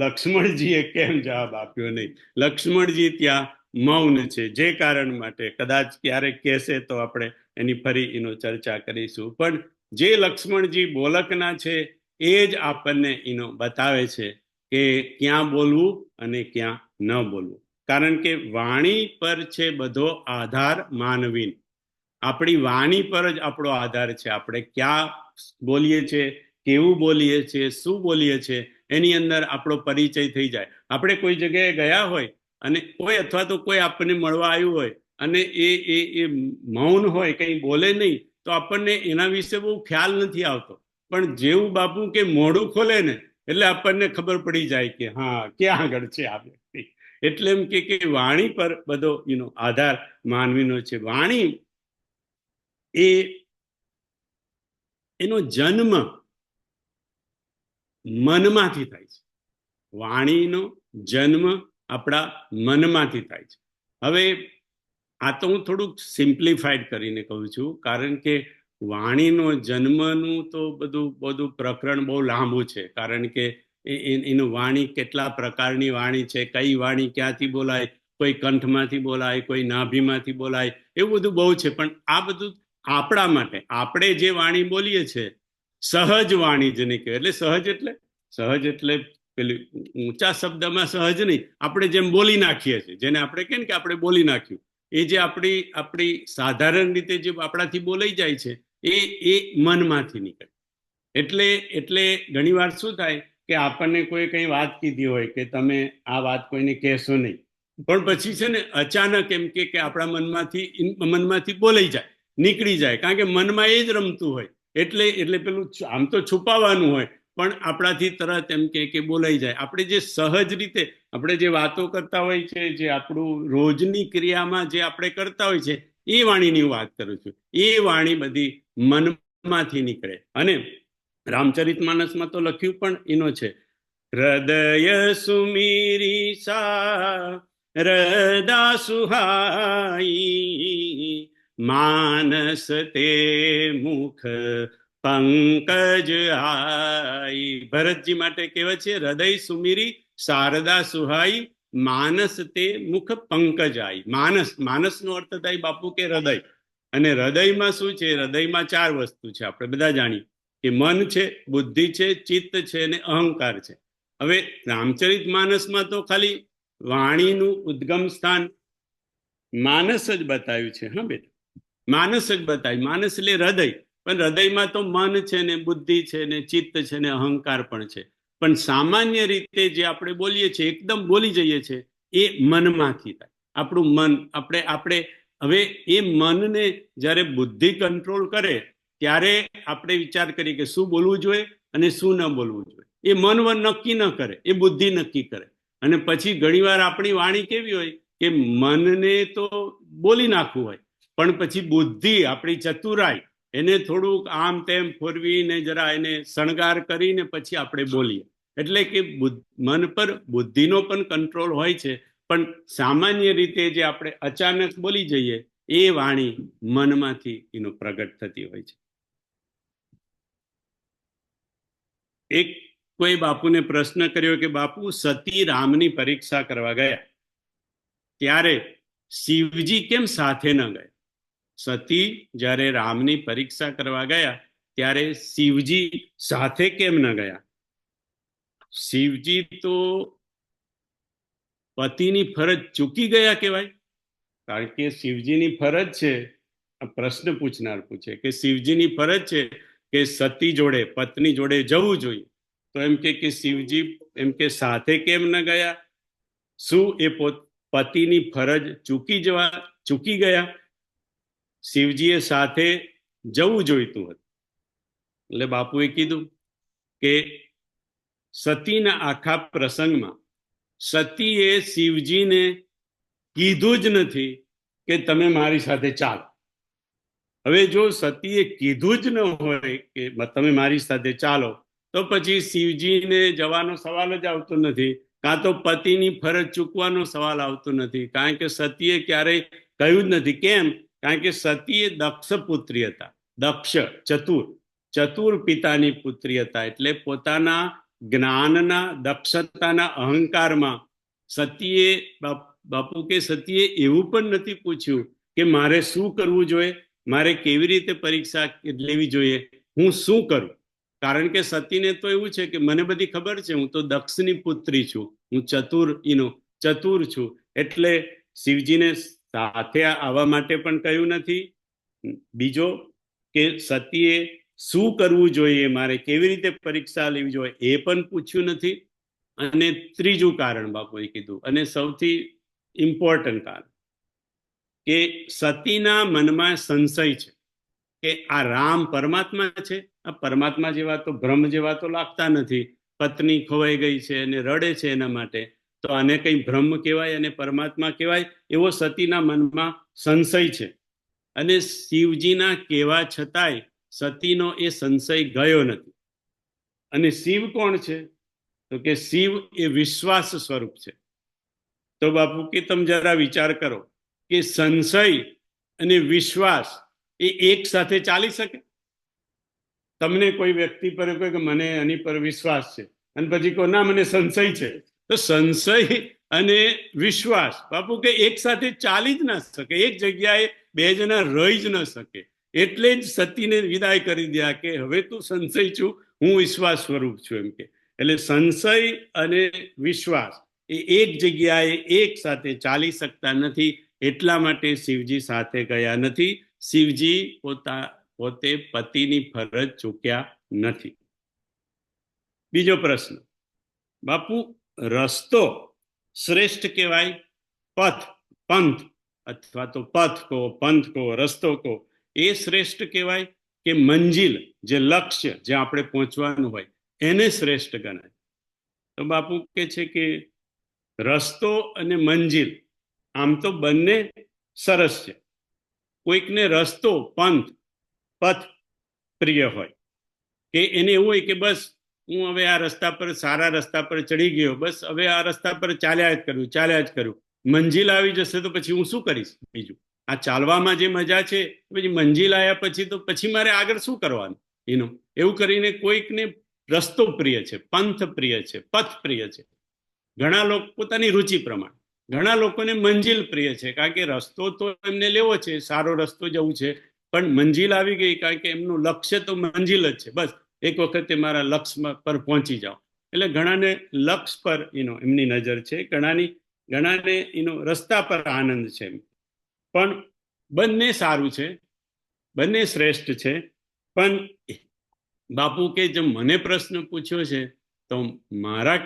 લક્ષ્મણજીએ કેમ જવાબ આપ્યો નહીં. લક્ષ્મણજી ત્યાં મૌન છે, જે કારણ માટે કદાચ ક્યારેક કહેશે તો આપણે એની ફરી ચર્ચા કરીશું. પણ જે લક્ષ્મણજી બોલકના છે એ જ આપણને બતાવે છે કે ક્યાં બોલવું અને ક્યાં ન બોલવું. કારણ કે વાણી પર છે બધો આધાર માનવી, આપણી વાણી પર જ આપણો આધાર છે. આપણે ક્યાં બોલીએ છીએ, કેવું બોલીએ છીએ, શું બોલીએ છીએ, એની અંદર આપણો પરિચય થઈ જાય. આપણે કોઈ જગ્યાએ ગયા હોય અને કોઈ અથવા તો કોઈ આપણને મળવા આવ્યું હોય અને એ મૌન હોય, કંઈ બોલે નહીં, તો આપણને એના વિશે બહુ ખ્યાલ નથી આવતો. પણ જેવું બાપુ કે મોઢું ખોલે ને એટલે આપણને ખબર પડી જાય કે હા ક્યાં આગળ છે આ વ્યક્તિ. એટલે એમ કે વાણી પર બધો આધાર માનવીનો છે. વાણી એનો જન્મ મનમાંથી થાય છે. વાણીનો જન્મ આપણા મનમાંથી થાય છે. હવે આ તો હું થોડુંક સિમ્પ્લિફાઈડ કરીને કહું છું, કારણ કે વાણીનો જન્મનું તો બધું પ્રકરણ બહુ લાંબુ છે, કારણ કે એનું વાણી કેટલા પ્રકારની વાણી છે, કઈ વાણી ક્યાંથી બોલાય, કોઈ કંઠમાંથી બોલાય, કોઈ નાભીમાંથી બોલાય, એવું બધું બહુ છે. પણ આ બધું આપણા માટે, આપણે જે વાણી બોલીએ છીએ સહજ વાણી જેને કહેવાય. એટલે સહજ એટલે પેલી ઊંચા શબ્દમાં સહજ નહીં, આપણે જેમ બોલી નાખીએ છીએ, જેને આપણે કહીએ કે આપણે બોલી નાખ્યું, એ જે આપણી સાધારણ રીતે જે આપણાથી બોલાઈ જાય છે એ મનમાંથી નીકળે. એટલે ઘણી વાર શું થાય કે આપણને કોઈ કઈ વાત કીધી હોય કે તમે આ વાત કોઈને કહેશો નહીં, પણ પછી છે ને અચાનક એમ કે આપણા મનમાંથી બોલાઈ જાય, નીકળી જાય, કારણ કે મનમાં એ જ રમતું હોય. એટલે પેલું આમ તો છુપાવવાનું હોય, પણ આપણાથી તરત એમ કે બોલાઈ જાય. આપણે જે સહજ રીતે આપણે જે વાતો કરતા હોય છે, જે આપણું રોજની ક્રિયામાં જે આપણે કરતા હોય છે, એ વાણીની વાત કરું છું. એ વાણી બધી મનમાંથી નીકળે. અને રામચરિતમાનસમાં તો લખ્યું પણ એનો છે, હૃદય સુમીરી સા હૃદા સુહાઈ, માનસ તે મુખ પંકજ આઈ. ભરતજી માટે કહેવાય છે, હૃદય સુમીરી શારદા સુહાઈ, માનસ તે મુખ પંકજ આઈ. માનસનો અર્થ થાય બાપુ કે હૃદય. અને હૃદયમાં શું છે? હૃદયમાં 4 વસ્તુ છે, આપણે બધા જાણીએ કે મન છે, બુદ્ધિ છે, ચિત્ત છે અને અહંકાર છે. હવે રામચરિત માનસમાં તો ખાલી વાણીનું ઉદ્ગમ સ્થાન માનસ જ બતાવ્યું છે. હા બેટા, માનસ જ બતાવ્યું. માનસ એટલે હૃદય, પણ હૃદયમાં તો મન છે ને બુદ્ધિ છે ને ચિત્ત છે ને અહંકાર પણ છે. પણ સામાન્ય રીતે જે આપણે બોલીએ છીએ, એકદમ બોલી જઈએ છીએ, એ મનમાંથી થાય. આપણું મન, આપણે હવે એ મનને જ્યારે બુદ્ધિ કંટ્રોલ કરે ત્યારે આપણે વિચાર કરીએ કે શું બોલવું જોઈએ અને શું ન બોલવું જોઈએ. એ મન નક્કી ન કરે, એ બુદ્ધિ નક્કી કરે. અને પછી ઘણીવાર આપણી વાણી કેવી હોય કે મનને તો બોલી નાખવું હોય, પણ પછી બુદ્ધિ, આપણી ચતુરાઈ, એને થોડુંક આમ તેમ ફોરવીને જરા એને શણગાર કરીને પછી આપણે બોલીએ. એટલે કે મન પર બુદ્ધિનો પણ કંટ્રોલ હોય છે, પણ સામાન્ય રીતે જે આપણે અચાનક બોલી જઈએ એ વાણી મનમાંથી એનો પ્રગટ થતી હોય છે. એક કોઈ બાપુને પ્રશ્ન કર્યો કે બાપુ, સતી રામની પરીક્ષા કરવા ગયા ત્યારે શિવજી કેમ સાથે ન ગયા? સતી જ્યારે રામની પરીક્ષા કરવા ગયા ત્યારે શિવજી સાથે કેમ ન ગયા? શિવજી તો પતિની ફરજ ચૂકી ગયા કહેવાય. કારણ કે શિવજીની ફરજ છે, આ પ્રશ્ન પૂછનાર પૂછે કે શિવજીની ફરજ છે કે સતી જોડે, પત્ની જોડે જવું જોઈએ. તો એમ કે શિવજી એમ કે સાથે કેમ ન ગયા? શું એ પતિની ફરજ ચૂકી ગયા? શિવજીએ સાથે જવું જોઈતું હતું. એટલે બાપુએ કીધું કે સતીના આખા પ્રસંગમાં સતીએ શિવજીને કીધું જ નથી કે તમે મારી સાથે ચાલો. હવે જો સતીએ કીધું જ ન હોય કે તમે મારી સાથે ચાલો, તો પછી શિવજીને જવાનો સવાલ જ આવતો નથી, કાં તો પતિની ફરજ ચૂકવાનો સવાલ આવતો નથી. કારણ કે સતીએ ક્યારેય કહ્યું જ નથી. કેમ? કારણ કે સતીએ દક્ષ પુત્રી હતા. દક્ષ ચતુર પિતાની પુત્રી હતા. એટલે પોતાના જ્ઞાનના, દક્ષતાના અહંકારમાં સતીએ બાપુ કે સતીએ એવું પણ નથી પૂછ્યું કે મારે શું કરવું જોઈએ, મારે કેવી રીતે પરીક્ષા લેવી જોઈએ, હું શું કરું. કારણ કે સતીને તો એવું છે કે મને બધી ખબર છે, હું તો દક્ષની પુત્રી છું, હું ચતુર છું. એટલે શિવજીને સાથે આવવા માટે પણ કહ્યું નથી. બીજો કે સતીએ શું કરવું જોઈએ, મારે કેવી રીતે પરીક્ષા લેવી જોઈએ, એ પણ પૂછ્યું નથી. અને ત્રીજું કારણ બાપુએ કીધું, અને સૌથી ઇમ્પોર્ટન્ટ કારણ, કે સતીના મનમાં સંશય છે કે આ રામ પરમાત્મા છે, આ પરમાત્મા જેવા તો, બ્રહ્મ જેવા તો લાગતા નથી. પત્ની ખોવાઈ ગઈ છે અને રડે છે એના માટે, તો આને કઈ બ્રહ્મ કહેવાય અને પરમાત્મા કહેવાય, એવો સતીના મનમાં સંશય છે. અને શિવજીના કહેવા છતાંય સતીનો એ સંશય ગયો નથી. અને શિવ કોણ છે? તો કે શિવ એ વિશ્વાસ સ્વરૂપ છે. તો બાપુ કે તમે જરા વિચાર કરો કે સંશય અને વિશ્વાસ એ એક સાથે ચાલી શકે? તમને કોઈ વ્યક્તિ પર કહે કે મને એની પર વિશ્વાસ છે, અને પછી કહો ના મને સંશય છે. તો સંશય અને વિશ્વાસ બાપુ કે એક સાથે ચાલી જ ના શકે, એક જગ્યાએ બે જણા રહી જ ન શકે. એટલે જ સતીને વિદાય કરી દે કે હવે તું સંશય છું, હું વિશ્વાસ સ્વરૂપ છું એમ કે. એટલે સંશય અને વિશ્વાસ એ એક જગ્યાએ એક સાથે ચાલી શકતા નથી, એટલા માટે શિવજી સાથે ગયા નથી. શિવજી પોતે પતિની ફરજ ચૂક્યા નથી. બીજો પ્રશ્ન, બાપુ રસ્તો શ્રેષ્ઠ કહેવાય, પથ પંથ અથવા તો પથ કહો, પંથ કહો, રસ્તો કહો, એ શ્રેષ્ઠ કહેવાય કે મંજિલ જે લક્ષ્ય જે આપણે પહોંચવાનું હોય એને શ્રેષ્ઠ ગણાય? તો બાપુ કે છે કે રસ્તો અને મંજિલ આમ તો બંને સરસ છે. કોઈકને રસ્તો પંથ પથ પ્રિય હોય કે એને એવું હોય કે બસ હું હવે આ રસ્તા પર સારા રસ્તા પર ચડી ગયો, બસ હવે આ રસ્તા પર ચાલ્યા જ કર્યું, મંજિલ આવી જશે તો પછી હું શું કરીશ બીજું? આ ચાલવામાં જે મજા છે પછી મંજિલ આવ્યા પછી તો પછી મારે આગળ શું કરવાનું એનું? એવું કરીને કોઈકને રસ્તો પ્રિય છે, પંથ પ્રિય છે, પથ પ્રિય છે. ઘણા લોકો પોતાની રુચિ પ્રમાણે, ઘણા લોકોને મંજિલ પ્રિય છે, કારણ કે રસ્તો તો એમને લેવો છે, સારો રસ્તો જવું છે, પણ મંજિલ આવી ગઈ કારણ કે એમનું લક્ષ્ય તો મંજિલ જ છે. બસ એક વખતે મારા લક્ષ્ય પર પહોંચી જાઓ. એટલે ઘણાને લક્ષ્ય પર એમની નજર છે, ઘણાને રસ્તા પર આનંદ છે. પણ બંને સારું છે, બંને શ્રેષ્ઠ છે. પણ બાપુ કે જો મને પ્રશ્ન પૂછ્યો છે તો મારા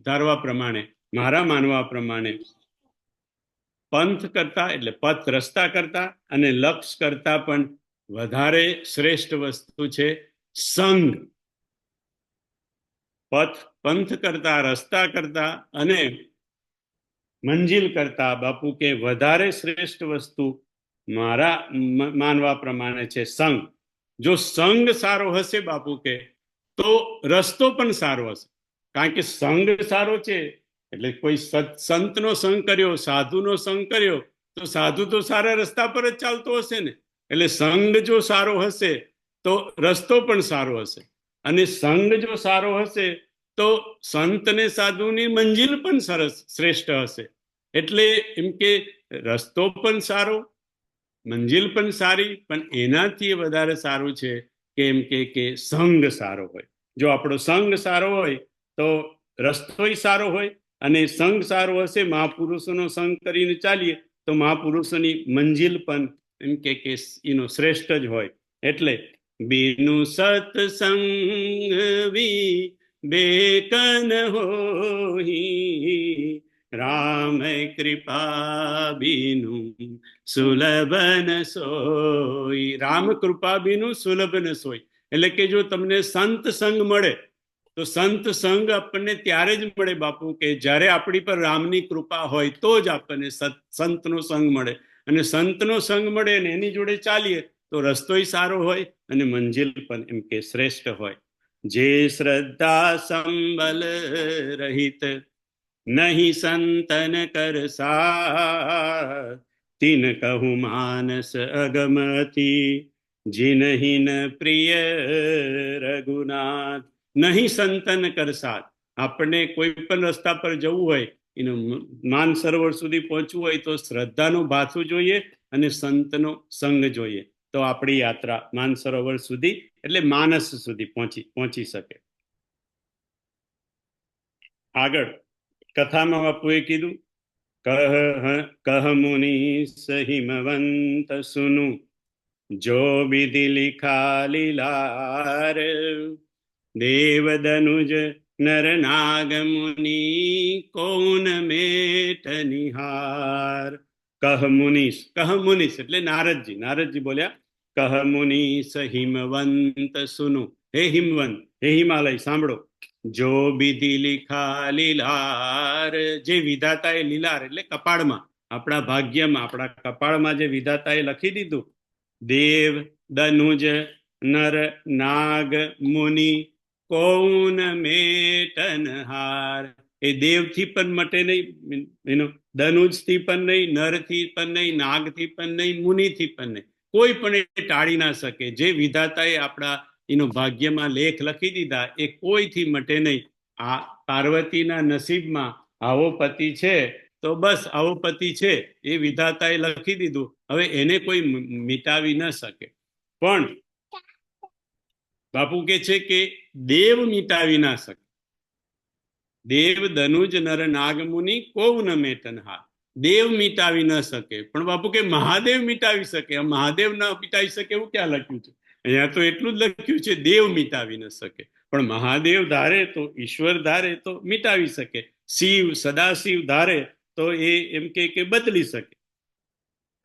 ધારવા પ્રમાણે, મારા માનવા પ્રમાણે પંથ કરતા એટલે પથ રસ્તા કરતા અને લક્ષ્ય કરતા પણ વધારે શ્રેષ્ઠ વસ્તુ છે સંગ. પંથ કરતા, રસ્તા કરતા અને મંજિલ કરતા બાપુ કે વધારે શ્રેષ્ઠ વસ્તુ મારા માનવા પ્રમાણે છે સંગ. જો સંગ સારો હશે બાપુ કે તો રસ્તો પણ સારો હશે. કારણ કે સંગ સારો છે એટલે કોઈ સંતનો સંગ કર્યો, સાધુનો સંગ કર્યો તો સાધુ તો સારા રસ્તા પર જ ચાલતો હશે ને. એટલે સંગ જો સારો હશે તો રસ્તો પણ સારો હશે, અને સંગ જો સારો હશે તો સંત ને સાધુની મંજિલ પણ સરસ શ્રેષ્ઠ હશે. એટલે એમ કે રસ્તો પણ સારો, મંજિલ પણ સારી, પણ એનાથી વધારે સારું છે કે એમ કે સંગ સારો હોય. જો આપણો સંગ સારો હોય તો રસ્તોય સારો હોય, અને સંગ સારો હશે, મહાપુરુષોનો સંગ કરીને ચાલીએ તો મહાપુરુષોની મંજિલ પણ એમ કે શ્રેષ્ઠ જ હોય. એટલે બીનું સત્સંગ બેકન હોહી, રામ કૃપા બીનું સુલભન સોઈ. રામ કૃપા બીનું સુલભન સોઈ એટલે કે જો તમને સંત સંગ મળે તો સંત સંગ આપણને ત્યારે જ મળે બાપુ કે જ્યારે આપણી પર રામની કૃપા હોય તો જ આપણને સંતનો સંગ મળે. અને સંતનો સંગ મળે ને એની જોડે ચાલીએ તો રસ્તોય સારો હોય અને મંજિલ પણ એમ કે શ્રેષ્ઠ હોય. જે શ્રદ્ધા સંબલ રહિત નહીં સંતન કર સાથ, તિન કહું માનસ અગમતી, જીનહીન પ્રિય રઘુનાથ. નહીં સંતન કર સાથ, આપણને કોઈ પણ રસ્તા પર જવું હોય, માન સરોવર સુધી પહોંચવું હોય તો શ્રદ્ધાનું ભાથું જોઈએ અને સંતનો સંગ જોઈએ, તો આપણી યાત્રા માન સરોવર સુધી એટલે માનસ સુધી પહોંચી શકે. આગળ કથામાં બાપુએ કીધું, કહ મુનિ સહિમવંત સુનુ, જો વિધિ લિખા લીલાર, દેવદનુજ નર નાગ મુનિ કૌન મેટ નિહાર. કહ મુનિસ એટલે નારદજી બોલ્યા, કહ મુનિ સહિમવંત સુનુ, હે હિમવંત, હે હિમાલય સાંભળો, જો વિધિ લિખા લીલાર, જે વિધાતાએ લીલાર એટલે કપાળમાં, આપણા ભાગ્યમાં, આપણા કપાળમાં જે વિધાતાએ લખી દીધું, દેવ દનુજ નર નાગ મુનિ કૌન મેટનહાર. એ દેવથી પણ મટે નહીં, દનુજથી પણ નહીં, નરથી પણ નહીં, નાગથી પણ નહીં, મુનિથી પણ નહીં, કોઈ પણ એ ટાળી ના શકે. જે વિધાતાએ આપણા ભાગ્યમાં લેખ લખી દીધા એ કોઈથી મટે નહીં. આ પાર્વતીના નસીબમાં આવો પતિ છે તો બસ આવો પતિ છે, એ વિધાતાએ લખી દીધું, હવે એને કોઈ મિટાવી ન શકે. પણ બાપુ કે છે કે દેવ મિટાવી ના શકે. દેવ ધનુજ નર નાગમુનિ કોવ ન મેટનહાર. દેવ મિટાવી ન શકે, પણ બાપુ કે મહાદેવ મિટાવી શકે. મહાદેવ ન મિટાવી શકે એવું ક્યાં લખ્યું છે? અહીંયા તો એટલું જ લખ્યું છે દેવ મિટાવી ન શકે. પણ મહાદેવ ધારે તો, ઈશ્વર ધારે તો મિટાવી શકે. શિવ સદાશિવ ધારે તો એ એમ કે બદલી શકે.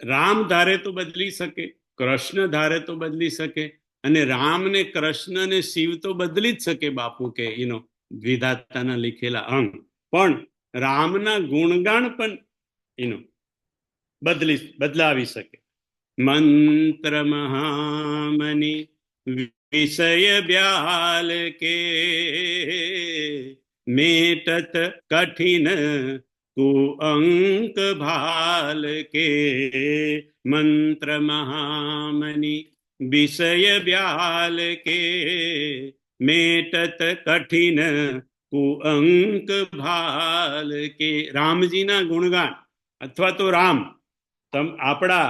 રામ ધારે તો બદલી શકે, કૃષ્ણ ધારે તો બદલી શકે, અને રામ ને કૃષ્ણ ને શિવ તો બદલી જ શકે બાપુ કે વિધાતાના લીખેલા અંગ. પણ રામના ગુણગાન પણ બદલાવી શકે. મંત્ર મહામની વિષય બ્યાલ કે મેટત કઠિન કુઅંક ભાલ કે. મંત્ર મહામની વિષય બ્યાલ કે મેટત કઠિન કુઅંક ભાલ કે. રામજીના ગુણગાન અથવા તો રામ આપણા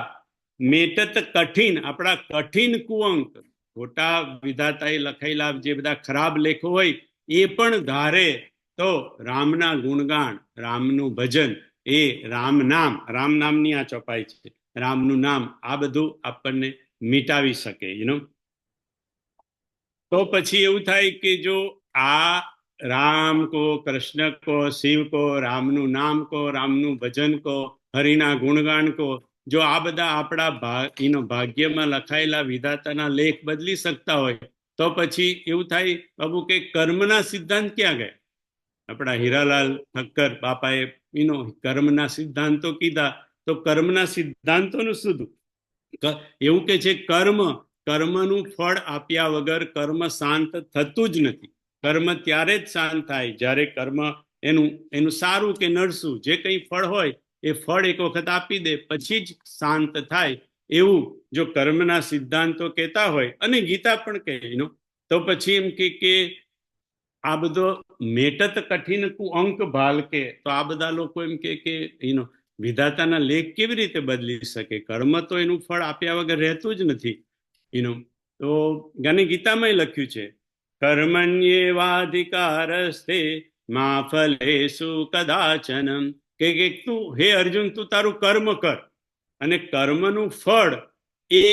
મેટત કઠિન, આપણા કઠિન કુઅંક, ખોટા વિધાતાએ લખાયેલા જે બધા ખરાબ લેખો હોય એ પણ ધારે તો રામના ગુણગાન, રામનું ભજન, એ રામ નામની આ ચોપાઈ છે, રામનું નામ આ બધું આપણને મિટાવી શકે. તો પછી એવું થાય કે જો આ રામ કો, કૃષ્ણ કો, શિવ કો, રામનું નામ કો, રામનું ભજન કો, હરિના ગુણગાન કો, જો આ બધા આપણા ભાગ્યમાં લખાયેલા વિધાતાના લેખ બદલી શકતા હોય તો પછી એવું થાય બાબુ કે કર્મના સિદ્ધાંત ક્યાં ગયા? આપણા હીરાલાલ ઠક્કર બાપાએ કર્મના સિદ્ધાંતો કીધા, તો કર્મના સિદ્ધાંતોનું શું? એવું કે છે કર્મનું ફળ આપ્યા વગર કર્મ શાંત થતું જ નથી. કર્મ ત્યારે જ શાંત થાય જ્યારે કર્મ એનું સારું કે નડશું જે કંઈ ફળ હોય એ ફળ એક વખત આપી દે પછી જ શાંત થાય. એવું જો કર્મના સિદ્ધાંતો કહેતા હોય, અને ગીતા પણ કહે, તો પછી એમ કે આ બધો મેટત કઠિન અંક ભાલ કે, તો આ બધા લોકો એમ કે વિધાતાના લેખ કેવી રીતે બદલી શકે? કર્મ તો એનું ફળ આપ્યા વગર રહેતું જ નથી. તો જ્ઞાની ગીતામાં લખ્યું છે કર્મણ્યેવાધિકારસ્તે મા ફલેષુ કદાચન, કે તું હે અર્જુન તું તારું કર્મ કર, અને કર્મનું ફળ એ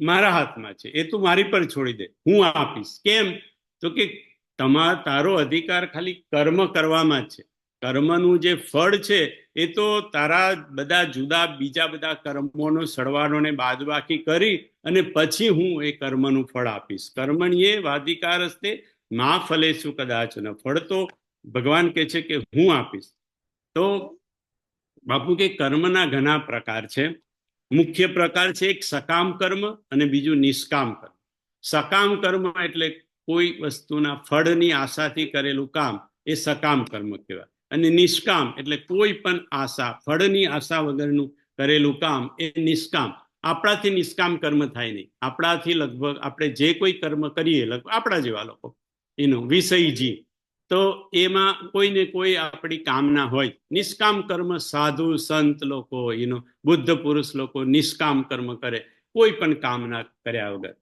મારા હાથમાં છે, એ તું મારી પર છોડી દે, હું આપીશ. કેમ? તો કે તારો અધિકાર ખાલી કર્મ કરવામાં જ છે. કર્મનું જે ફળ છે એ તો તારા બધા જુદા બીજા બધા કર્મોનો સરવાળો ને બાદબાકી કરી અને પછી હું એ કર્મનું ફળ આપીશ. કર્મણ્યે વાધિકારસ્તે મા ફલેષુ કદાચન, ફળ તો ભગવાન કહે છે કે હું આપીશ. તો બાપુ કે કર્મના ઘણા પ્રકાર છે. મુખ્ય પ્રકાર છે એક સકામ કર્મ અને બીજું નિષ્કામ કર્મ. સકામ કર્મ એટલે કોઈ વસ્તુના ફળની આશાથી કરેલું કામ, એ સકામ કર્મ કહેવાય. અને નિષ્કામ એટલે કોઈ પણ આશા, ફળની આશા વગરનું કરેલું કામ, એ નિષ્કામ. આપણાથી નિષ્કામ કર્મ થાય નહીં. આપણાથી લગભગ આપણે જે કોઈ કર્મ કરીએ, લગભગ આપણા જેવા લોકો વિષયજી, તો એમાં કોઈને કોઈ આપણી કામના હોય. નિષ્કામ કર્મ સાધુ સંત લોકો, બુદ્ધ પુરુષ લોકો નિષ્કામ કર્મ કરે, કોઈ પણ કામના કર્યા વગર.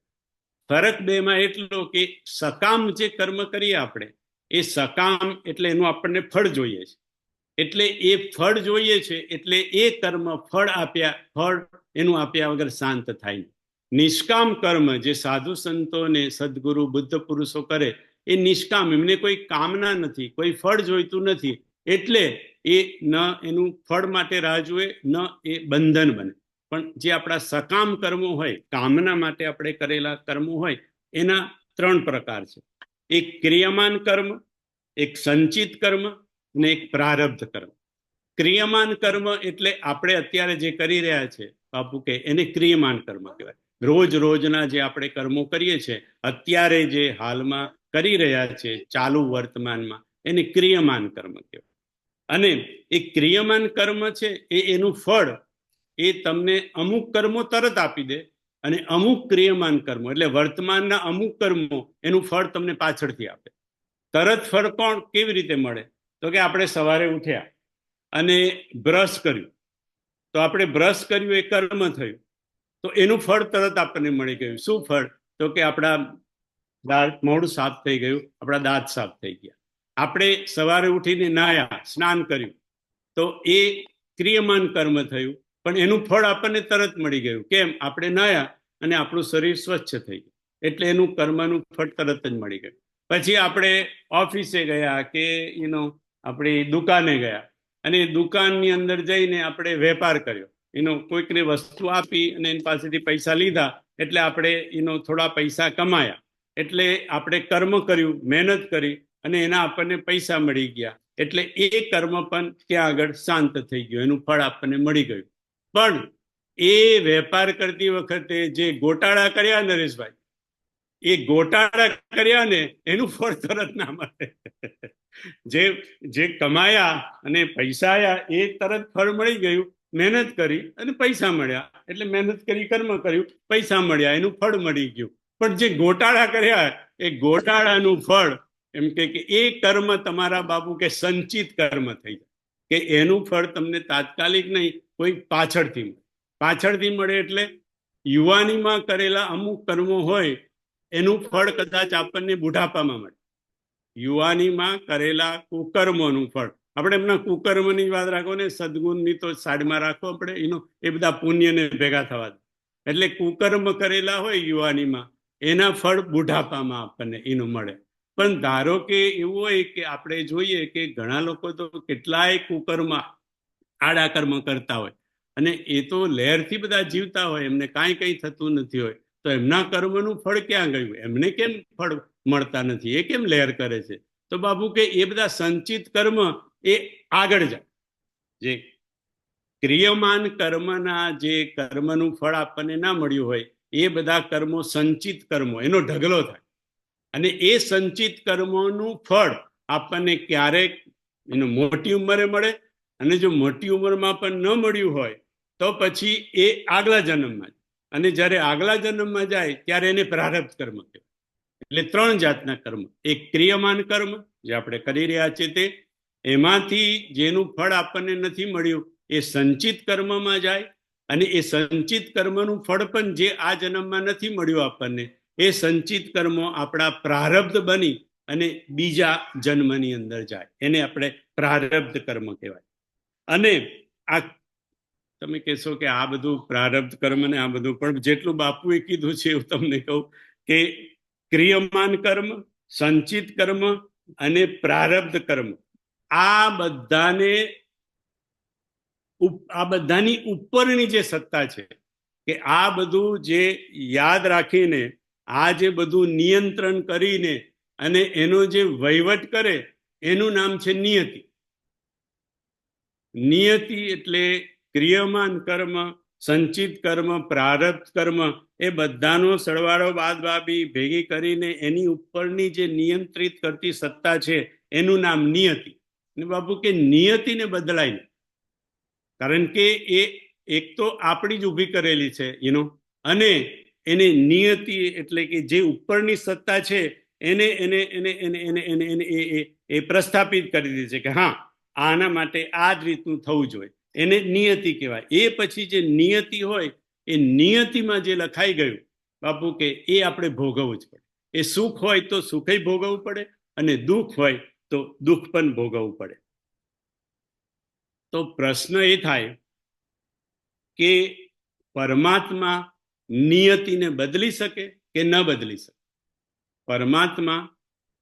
ફરક બેમાં એટલો કે સકામ જે કર્મ કરીએ આપણે, એ સકામ એટલે એનું આપણને ફળ જોઈએ છે, એટલે એ ફળ જોઈએ છે, એટલે એ કર્મ ફળ એનું આપ્યા વગર શાંત થાય. નિષ્કામ કર્મ જે સાધુ સંતો ને સદગુરુ બુદ્ધ પુરુષો કરે, એ નિષ્કામ, એમને કોઈ કામના નથી, કોઈ ફળ જોઈતું નથી, એટલે એ ન એનું ફળ માટે રાહ જુએ, ન એ બંધન બને. પણ જે આપણા સકામ કર્મો હોય, કામના માટે આપણે કરેલા કર્મો હોય, એના 3 પ્રકાર છે. એક ક્રિયમાન કર્મ, એક સંચિત કર્મ અને એક પ્રારબ્ધ કર્મ. ક્રિયમાન કર્મ એટલે આપણે અત્યારે જે કરી રહ્યા છે બાપુ કે એને ક્રિયમાન કર્મ કહેવાય. રોજના જે આપણે કર્મો કરીએ છીએ, અત્યારે જે હાલમાં કરી રહ્યા છે ચાલુ વર્તમાનમાં, એને ક્રિયમાન કર્મ કહેવાય. અને એ ક્રિયમાન કર્મ છે એનું ફળ એ તમને અમુક કર્મો તરત આપી દે, અને અમુક ક્રિયમાન કર્મો એટલે વર્તમાનના અમુક કર્મો એનું ફળ તમને પાછળથી આપે. તરત ફળ પણ કેવી રીતે મળે? તો કે આપણે સવારે ઉઠ્યા અને બ્રશ કર્યું, તો આપણે બ્રશ કર્યું એ કર્મ થયું, તો એનું ફળ તરત આપણને મળી ગયું. શું ફળ? તો કે આપણા મોઢું સાફ થઈ ગયું, આપણા દાંત સાફ થઈ ગયા. આપણે સવારે ઉઠીને નાહ્યા, સ્નાન કર્યું, તો એ ક્રિયમાન કર્મ થયું, પણ એનું ફળ આપણને તરત મળી ગયું. કેમ? આપણે નાહ્યા અને આપણું શરીર સ્વચ્છ થઈ ગયું, એટલે એનું કર્મનું ફળ તરત જ મળી ગયું. પછી આપણે ઓફિસે ગયા કે આપણી દુકાને ગયા અને દુકાનની અંદર જઈને આપણે વેપાર કર્યો, કોઈકને વસ્તુ આપી અને એની પાસેથી પૈસા લીધા, એટલે આપણે થોડા પૈસા કમાયા, એટલે આપણે કર્મ કર્યું, મહેનત કરી અને એના આપણને પૈસા મળી ગયા, એટલે એ કર્મ પણ ત્યાં આગળ શાંત થઈ ગયું, એનું ફળ આપણને મળી ગયું. પણ એ વેપાર કરતી વખતે જે ગોટાળા કર્યા નરેશભાઈ, એ ગોટાળા કર્યા ને એનું ફળ તરત ના મળે. જે કમાયા અને પૈસા આયા એ તરત ફળ મળી ગયું, મહેનત કરી અને પૈસા મળ્યા, એટલે મહેનત કરી, કર્મ કર્યું, પૈસા મળ્યા, એનું ફળ મળી ગયું. પણ જે ગોટાળા કર્યા એ ગોટાળાનું ફળ એમ કે એ કર્મ તમારા બાપુ કે સંચિત કર્મ થઈ જાય, કે એનું ફળ તમને તાત્કાલિક નહીં, કોઈ પાછળથી મળે. એટલે યુવાનીમાં કરેલા અમુક કર્મો હોય એનું ફળ કદાચ આપણને બુઢાપામાં મળે. યુવાનીમાં કરેલા કુકર્મોનું ફળ, આપણે એમના કુકર્મની વાત રાખો ને, સદગુણની તો સાઈડમાં રાખો, આપણે એ બધા પુણ્યને ભેગા થવા દે. એટલે કુકર્મ કરેલા હોય યુવાનીમાં, એના ફળ બુઢાપામાં આપણને મળે. પણ ધારો કે એવું હોય કે આપણે જોઈએ કે ઘણા લોકો તો કેટલાય કુકર્મ, આડા કર્મ કરતા હોય, અને એ તો લહેરથી બધા જીવતા હોય, એમને કાંઈ કંઈ થતું નથી હોય, તો એમના કર્મનું ફળ ક્યાં ગયું? એમને કેમ ફળ મળતા નથી? એ કેમ લહેર કરે છે? તો બાપુ કે એ બધા સંચિત કર્મ એ આગળ જાય. જે ક્રિયમાન કર્મના જે કર્મનું ફળ આપણને ના મળ્યું હોય, એ બધા કર્મો સંચિત કર્મો, એનો ઢગલો થાય, અને એ સંચિત કર્મોનું ફળ આપણને ક્યારેક મોટી ઉંમરે મળે, અને જો મોટી ઉંમરમાં પણ ન મળ્યું હોય તો પછી એ આગલા જન્મમાં, અને જ્યારે આગલા જન્મમાં જાય ત્યારે એને પ્રારબ્ધ કર્મ કહેવાય. એટલે 3 જાતના કર્મ. એક ક્રિયમાન કર્મ જે આપણે કરી રહ્યા છીએ તે, એમાંથી જેનું ફળ આપણને નથી મળ્યું એ સંચિત કર્મમાં જાય, અને એ સંચિત કર્મનું ફળ પણ જે આ જન્મમાં નથી મળ્યું આપણને, એ સંચિત કર્મો આપણા પ્રારબ્ધ બની અને બીજા જન્મની અંદર જાય, એને આપણે પ્રારબ્ધ કર્મ કહેવાય. અને આ તમે કહેશો કે આ બધું પ્રારબ્ધ કર્મ ને આ બધું, પણ જેટલું બાપુએ કીધું છે એવું તમને કહું કે ક્રિયમાન કર્મ, સંચિત કર્મ અને પ્રારબ્ધ કર્મ, આ બધાની ઉપરની જે સત્તા છે, કે આ બધું જે યાદ રાખીને, આ જે બધું નિયંત્રણ કરીને અને એનો જે વહીવટ કરે, એનું નામ છે નિયતિ. નિયતિ એટલે ક્રિયમાન કર્મ, સંચિત કર્મ, પ્રારબ્ધ કર્મ, એ બધાનો સરવાળો બાદબાકી ભેગી કરીને એની ઉપરની જે નિયંત્રિત કરતી સત્તા છે એનું નામ નિયતિ. અને બાપુ કે નિયતિને બદલાય નહીં, કારણ કે એ એક તો આપણી જ ઊભી કરેલી છે અને એને નિયતિ એટલે કે જે ઉપરની સત્તા છે એને એને એને એને એને એને એને એ પ્રસ્થાપિત કરી દીધી છે કે હા, આના માટે આ જ રીતનું થવું જોઈએ, એને નિયતિ કહેવાય. એ પછી જે નિયતિ હોય, એ નિયતિમાં જે લખાઈ ગયું બાપુ કે એ આપણે ભોગવવું જ પડે. એ સુખ હોય તો સુખય ભોગવવું પડે, અને દુઃખ હોય તો દુઃખ પણ ભોગવવું પડે. તો પ્રશ્ન એ થાય કે પરમાત્મા નિયતિને બદલી શકે કે ન બદલી શકે? પરમાત્મા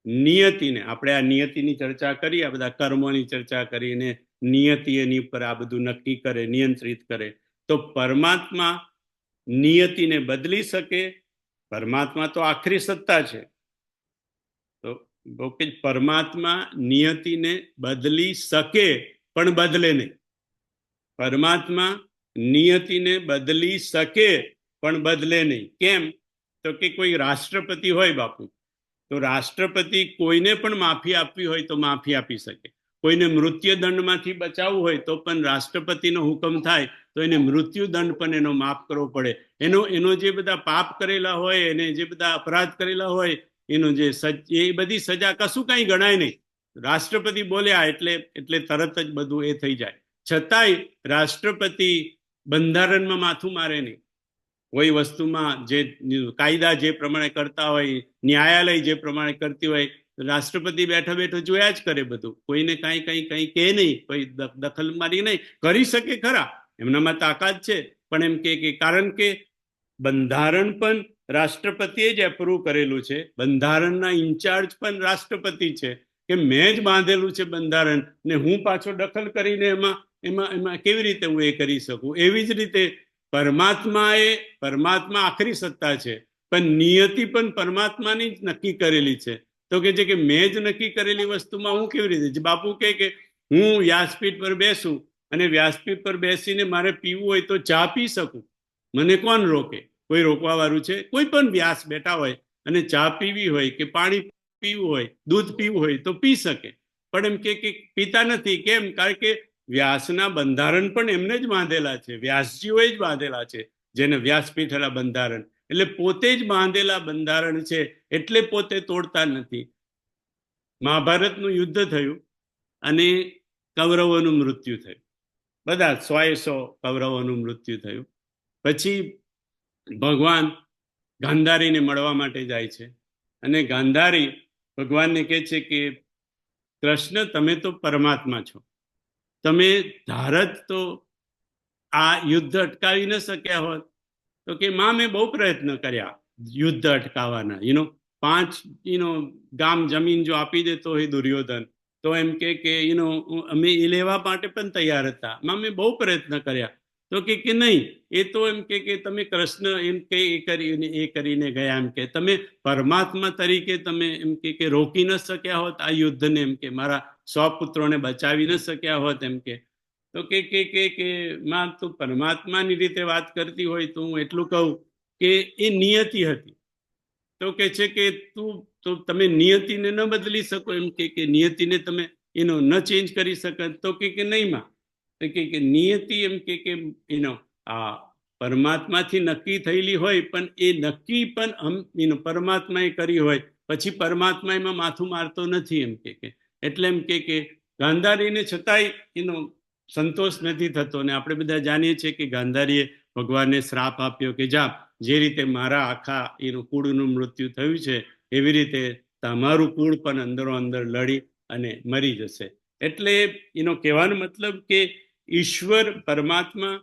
નિયતિને, આપણે આ નિયતિની ચર્ચા કરી, આ બધા કર્મોની ચર્ચા કરીને નિયતિ એની ઉપર આ બધું નક્કી કરે, નિયંત્રિત કરે, તો પરમાત્મા નિયતિને બદલી શકે? પરમાત્મા તો આખરી સત્તા છે, તો પરમાત્મા નિયતિને બદલી શકે પણ બદલે નહીં. પરમાત્મા નિયતિને બદલી શકે પણ બદલે નહીં. કેમ? તો કે કોઈ રાષ્ટ્રપતિ હોય બાપુ, તો રાષ્ટ્રપતિ કોઈને પણ માફી આપવી હોય તો માફી આપી શકે, કોઈને મૃત્યુદંડમાંથી બચાવવું હોય તો પણ રાષ્ટ્રપતિનો હુકમ થાય તો એને મૃત્યુદંડ પણ એનો માફ કરવો પડે. એનો જે બધા પાપ કરેલા હોય, એને જે બધા અપરાધ કરેલા હોય એનું જે એ બધી સજા કશું કઈ ગણાય નહીં. રાષ્ટ્રપતિ બોલ્યા એટલે તરત જ બધું એ થઈ જાય. છતાંય રાષ્ટ્રપતિ બંધારણમાં માથું મારે નહીં. કોઈ વસ્તુમાં જે કાયદા જે પ્રમાણે કરતા હોય, ન્યાયાલય જે પ્રમાણે કરતી હોય, રાષ્ટ્રપતિ બેઠા બેઠો જોયા જ કરે બધું. કોઈને કઈ કે નહીં, કોઈ દખલમારી નહીં. કરી શકે ખરા, એમનામાં તાકાત છે, પણ એમ કે કારણ કે બંધારણ પણ રાષ્ટ્રપતિએ જ એપ્રુવ કરેલું છે. બંધારણના ઇન્ચાર્જ પણ રાષ્ટ્રપતિ છે. કે મેં જ બાંધેલું છે બંધારણ, ને હું પાછો દખલ કરીને એમાં કેવી રીતે હું એ કરી શકું? એવી જ રીતે પરમાત્મા આખરી સત્તા છે, પણ નિયતિ પણ પરમાત્માની જ નક્કી કરેલી છે. તો કે છે કે મેં જ નક્કી કરેલી વસ્તુમાં હું કેવી રીતે? બાપુ કે હું વ્યાસપીઠ પર બેસું અને વ્યાસપીઠ પર બેસીને મારે પીવું હોય તો ચા પી શકું. મને કોણ રોકે? કોઈ રોકવા વાળું છે? કોઈ પણ વ્યાસ બેઠા હોય અને ચા પીવી હોય કે પાણી પીવું હોય, દૂધ પીવું હોય તો પી શકે. પણ એમ કે પીતા નથી. કેમ? કારણ કે વ્યાસના બંધારણ પણ એમને જ બાંધેલા છે, વ્યાસજીઓએ જ બાંધેલા છે, જેને વ્યાસપીઠના બંધારણ. એટલે પોતે જ બાંધેલા બંધારણ છે, એટલે પોતે તોડતા નથી. મહાભારતનું યુદ્ધ થયું અને કૌરવોનું મૃત્યુ થયું. બધા 100 કૌરવોનું મૃત્યુ થયું. પછી ભગવાન ગાંધારીને મળવા માટે જાય છે અને ગાંધારી ભગવાનને કહે છે કે કૃષ્ણ, તમે તો પરમાત્મા છો, તમે ધારત તો આ યુદ્ધ અટકાવી ન શક્યા હોત. તો કે માં, મેં બહુ પ્રયત્ન કર્યા યુદ્ધ અટકાવવાના. 5 ગામ જમીન જો આપી દેતો હોય દુર્યોધન, તો એમ કે અમે એ લેવા માટે પણ તૈયાર હતા. માં, મેં બહુ પ્રયત્ન કર્યા. તો કે નહીં, એ તો એમ કે તમે કૃષ્ણ એમ કે એ કરીને ગયા. એમ કે તમે પરમાત્મા તરીકે તમે એમ કે રોકી ન શક્યા હોત આ યુદ્ધને. એમ કે મારા 100 પુત્રોને બચાવી ન શક્યા હોત. એમ કે તો કે માં, તું પરમાત્માની રીતે વાત કરતી હોય તો હું એટલું કહું કે એ નિયતિ હતી. તો કે છે કે તમે નિયતિને ન બદલી શકો. એમ કે નિયતિને તમે ન ચેન્જ કરી શકો. તો કે નહીં માં, કે નિયતિ એમ કે આ પરમાત્માથી નક્કી થયેલી હોય, પણ એ નક્કી પણ પરમાત્માએ કરી હોય, પછી પરમાત્મા એમાં માથું મારતો નથી. એમ કે એટલે એમ કે ગાંધારીને છતાંય સંતોષ નથી થતો. ને આપણે બધા જાણીએ છીએ કે ગાંધારીએ ભગવાનને શ્રાપ આપ્યો કે જા, જે રીતે મારા આખા કુળનું મૃત્યુ થયું છે, એવી રીતે તમારું કુળ પણ અંદરો અંદર લડી અને મરી જશે. એટલે કહેવાનો મતલબ કે ઈશ્વર પરમાત્મા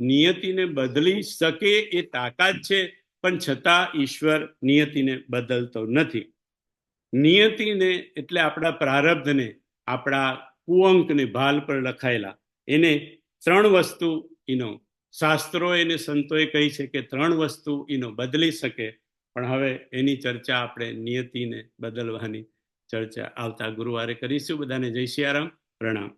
નિયતિને બદલી શકે એ તાકાત છે, પણ છતાં ઈશ્વર નિયતિને બદલતો નથી. નિયતિને એટલે આપણા પ્રારબ્ધને, આપણા કુઅંકને ભાલ પર લખાયેલા એને 3 વસ્તુ શાસ્ત્રો એને સંતોએ કહી છે કે 3 વસ્તુ બદલી શકે. પણ હવે એની ચર્ચા આપણે નિયતિને બદલવાની ચર્ચા આવતા ગુરુવારે કરીશું. બધાને જય સિયારામ, પ્રણામ.